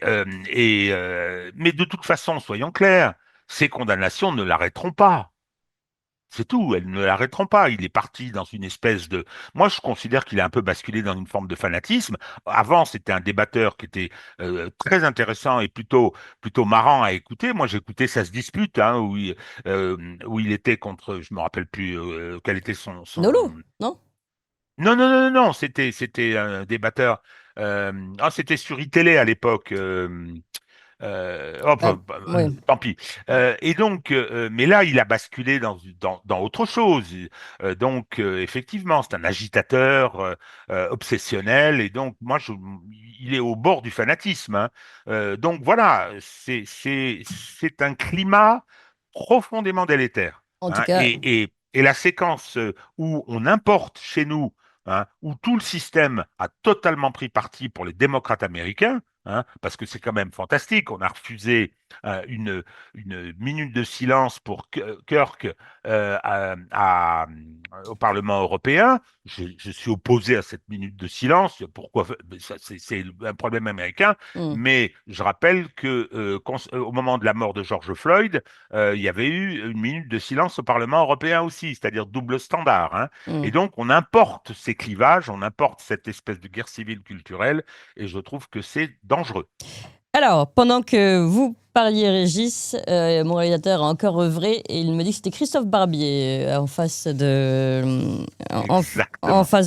D: de toute façon, soyons clairs, ces condamnations ne l'arrêteront pas. C'est tout, elles ne l'arrêteront pas. Il est parti dans une espèce de... Moi, je considère qu'il a un peu basculé dans une forme de fanatisme. Avant, c'était un débatteur qui était très intéressant et plutôt marrant à écouter. Moi, j'écoutais Ça se dispute, hein, où il était contre... Je me rappelle plus quel était
B: Nolo, non?
D: Non, c'était un débatteur. C'était sur iTélé à l'époque. Tant pis. Et donc, mais là, il a basculé dans autre chose. Donc, effectivement, c'est un agitateur obsessionnel, et donc, il est au bord du fanatisme. Hein. Donc voilà, c'est un climat profondément délétère.
B: En tout
D: Hein.
B: cas,
D: Et la séquence où on importe chez nous, hein, où tout le système a totalement pris parti pour les démocrates américains, hein, parce que c'est quand même fantastique. On a refusé une minute de silence pour Kirk au Parlement européen. Je suis opposé à cette minute de silence. Pourquoi? C'est un problème américain. Mais je rappelle que au moment de la mort de George Floyd, il y avait eu une minute de silence au Parlement européen aussi, c'est-à-dire double standard. Hein. Et donc, on importe ces clivages, on importe cette espèce de guerre civile culturelle, et je trouve que c'est dangereux.
B: Alors, pendant que vous parliez, Régis, mon réalisateur a encore œuvré et il me dit que c'était Christophe Barbier en face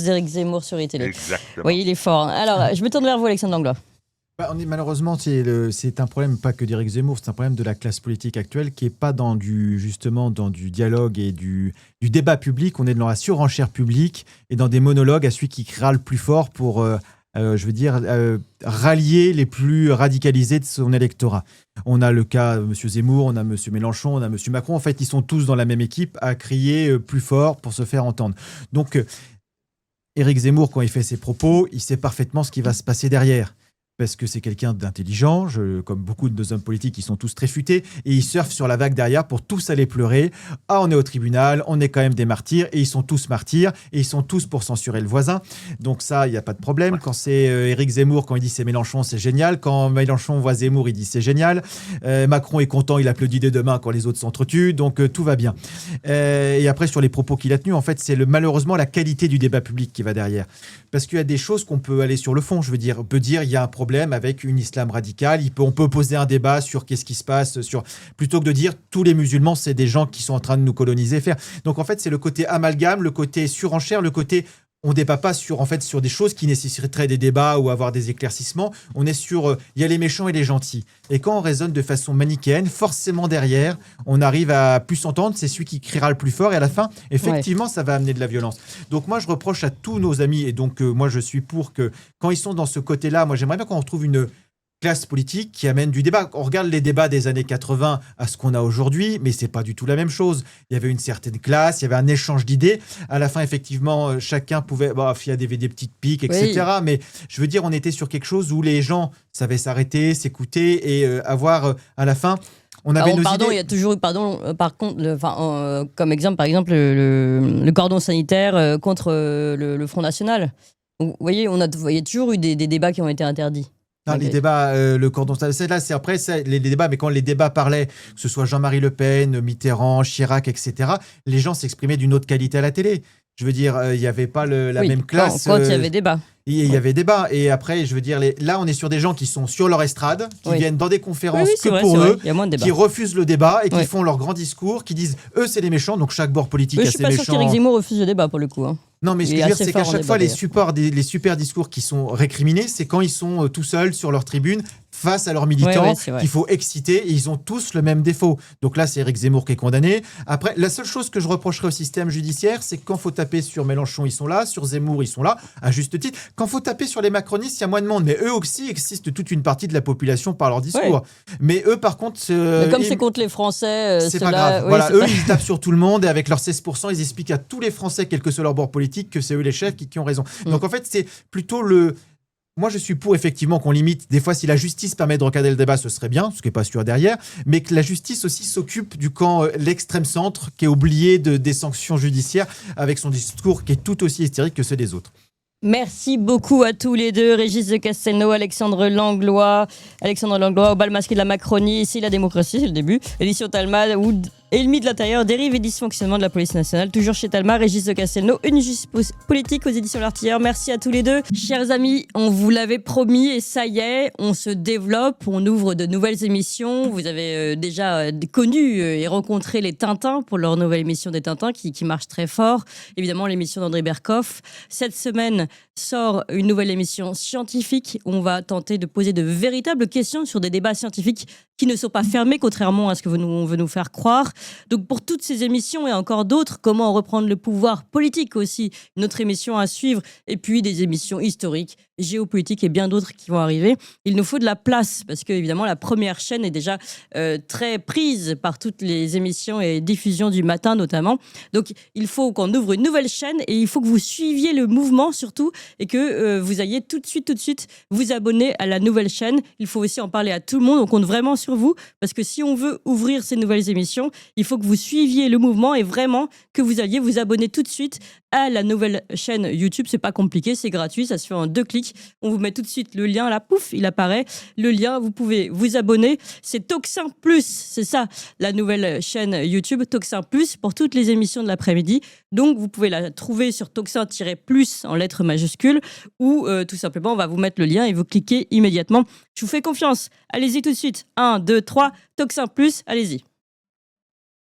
B: d'Éric Zemmour sur iTélé.
D: Exactement.
B: Oui, il est fort. Alors, je me tourne vers vous, Alexandre Langlois.
C: Malheureusement, c'est un problème pas que d'Éric Zemmour, c'est un problème de la classe politique actuelle qui n'est pas dans du dialogue et du débat public. On est dans la surenchère publique et dans des monologues à celui qui criera le plus fort pour rallier les plus radicalisés de son électorat. On a le cas de M. Zemmour, on a M. Mélenchon, on a M. Macron. En fait, ils sont tous dans la même équipe à crier plus fort pour se faire entendre. Donc, Éric Zemmour, quand il fait ses propos, il sait parfaitement ce qui va se passer derrière. Parce que c'est quelqu'un d'intelligent, comme beaucoup de nos hommes politiques, ils sont tous très futés, et ils surfent sur la vague derrière pour tous aller pleurer. Ah, on est au tribunal, on est quand même des martyrs, et ils sont tous martyrs, et ils sont tous pour censurer le voisin. Donc ça, il n'y a pas de problème. Quand c'est Éric Zemmour, quand il dit c'est Mélenchon, c'est génial. Quand Mélenchon voit Zemmour, il dit c'est génial. Macron est content, il applaudit des deux mains quand les autres s'entretuent, donc tout va bien. Et après, sur les propos qu'il a tenus, en fait, c'est malheureusement la qualité du débat public qui va derrière. Parce qu'il y a des choses qu'on peut aller sur le fond, je veux dire. On peut dire il y a un problème avec une islam radicale. On peut poser un débat sur qu'est-ce qui se passe, plutôt que de dire tous les musulmans, c'est des gens qui sont en train de nous coloniser. Donc en fait, c'est le côté amalgame, le côté surenchère, le côté on ne débat pas sur des choses qui nécessiteraient des débats ou avoir des éclaircissements. On est sur il y a les méchants et les gentils. Et quand on raisonne de façon manichéenne, forcément derrière, on arrive à plus s'entendre. C'est celui qui criera le plus fort. Et à la fin, effectivement, ça va amener de la violence. Donc moi, je reproche à tous nos amis, et donc moi, je suis pour que quand ils sont dans ce côté-là, moi, j'aimerais bien qu'on retrouve une classe politique qui amène du débat. On regarde les débats des années 80 à ce qu'on a aujourd'hui, mais c'est pas du tout la même chose. Il y avait une certaine classe, il y avait un échange d'idées. À la fin, effectivement, chacun pouvait... il y a des petites piques, etc. Oui. Mais je veux dire, on était sur quelque chose où les gens savaient s'arrêter, s'écouter et avoir, à la fin... On avait nos idées.
B: Il y a toujours eu, par contre, comme exemple, par exemple, le cordon sanitaire contre le Front National. Donc, vous voyez, il y a toujours eu des débats qui ont été interdits.
C: Non, les débats, le cordon sanitaire, c'est après les débats, mais quand les débats parlaient, que ce soit Jean-Marie Le Pen, Mitterrand, Chirac, etc., les gens s'exprimaient d'une autre qualité à la télé. Je veux dire, il n'y avait pas la même classe.
B: Quand il y avait débat.
C: Il y avait débat. Et après, je veux dire, là, on est sur des gens qui sont sur leur estrade, qui viennent dans des conférences pour eux, qui refusent le débat et qui font leur grand discours, qui disent eux, c'est les méchants. Donc chaque bord politique a ses méchants.
B: Je suis pas sûr qu'Éric Zemmour refuse le débat pour le coup. Hein.
C: Non, mais ce que je veux dire, c'est qu'à chaque fois, les super discours qui sont récriminés, c'est quand ils sont tout seuls sur leur tribune face à leurs militants qu'il faut exciter, et ils ont tous le même défaut. Donc là, c'est Éric Zemmour qui est condamné. Après, la seule chose que je reprocherais au système judiciaire, c'est que quand il faut taper sur Mélenchon, ils sont là, sur Zemmour, ils sont là, à juste titre. Quand il faut taper sur les macronistes, il y a moins de monde, mais eux aussi existent toute une partie de la population par leur discours. Ouais. Mais eux, par contre...
B: comme c'est contre les Français...
C: c'est pas grave. Voilà, eux, ils tapent sur tout le monde, et avec leurs 16%, ils expliquent à tous les Français, quel que soit leur bord politique, que c'est eux les chefs qui ont raison. Donc en fait, c'est plutôt Moi, je suis pour effectivement qu'on limite. Des fois, si la justice permet de recadrer le débat, ce serait bien, ce qui n'est pas sûr derrière, mais que la justice aussi s'occupe du camp l'extrême centre, qui est oublié des sanctions judiciaires, avec son discours qui est tout aussi hystérique que ceux des autres.
B: Merci beaucoup à tous les deux, Régis de Castelnau, Alexandre Langlois, au bal masqué de la Macronie, ici la démocratie, c'est le début, Édition Talma, Ennemis de l'intérieur, dérive et dysfonctionnement de la police nationale. Toujours chez Talma, Régis de Castelnau, une justice politique aux éditions L'Artilleur. Merci à tous les deux. Chers amis, on vous l'avait promis et ça y est, on se développe, on ouvre de nouvelles émissions. Vous avez déjà connu et rencontré les Tintins pour leur nouvelle émission des Tintins qui marche très fort. Évidemment, l'émission d'André Berkoff. Cette semaine sort une nouvelle émission scientifique. On va tenter de poser de véritables questions sur des débats scientifiques qui ne sont pas fermés, contrairement à ce que on veut nous faire croire. Donc pour toutes ces émissions et encore d'autres, comment reprendre le pouvoir politique aussi, une autre émission à suivre, et puis des émissions historiques, géopolitiques et bien d'autres qui vont arriver. Il nous faut de la place, parce que évidemment la première chaîne est déjà très prise par toutes les émissions et diffusions du matin notamment. Donc il faut qu'on ouvre une nouvelle chaîne et il faut que vous suiviez le mouvement surtout et que vous ayez tout de suite vous abonner à la nouvelle chaîne. Il faut aussi en parler à tout le monde, on compte vraiment sur vous, parce que si on veut ouvrir ces nouvelles émissions, il faut que vous suiviez le mouvement et vraiment que vous alliez vous abonner tout de suite à la nouvelle chaîne YouTube. C'est pas compliqué, c'est gratuit, ça se fait en 2 clics. On vous met tout de suite le lien là, pouf, il apparaît. Le lien, vous pouvez vous abonner. C'est Toxin Plus, c'est ça, la nouvelle chaîne YouTube Toxin Plus pour toutes les émissions de l'après-midi. Donc vous pouvez la trouver sur Toxin-Plus en lettres majuscules ou tout simplement on va vous mettre le lien et vous cliquez immédiatement. Je vous fais confiance. Allez-y tout de suite. 1, 2, 3, Toxin Plus, allez-y.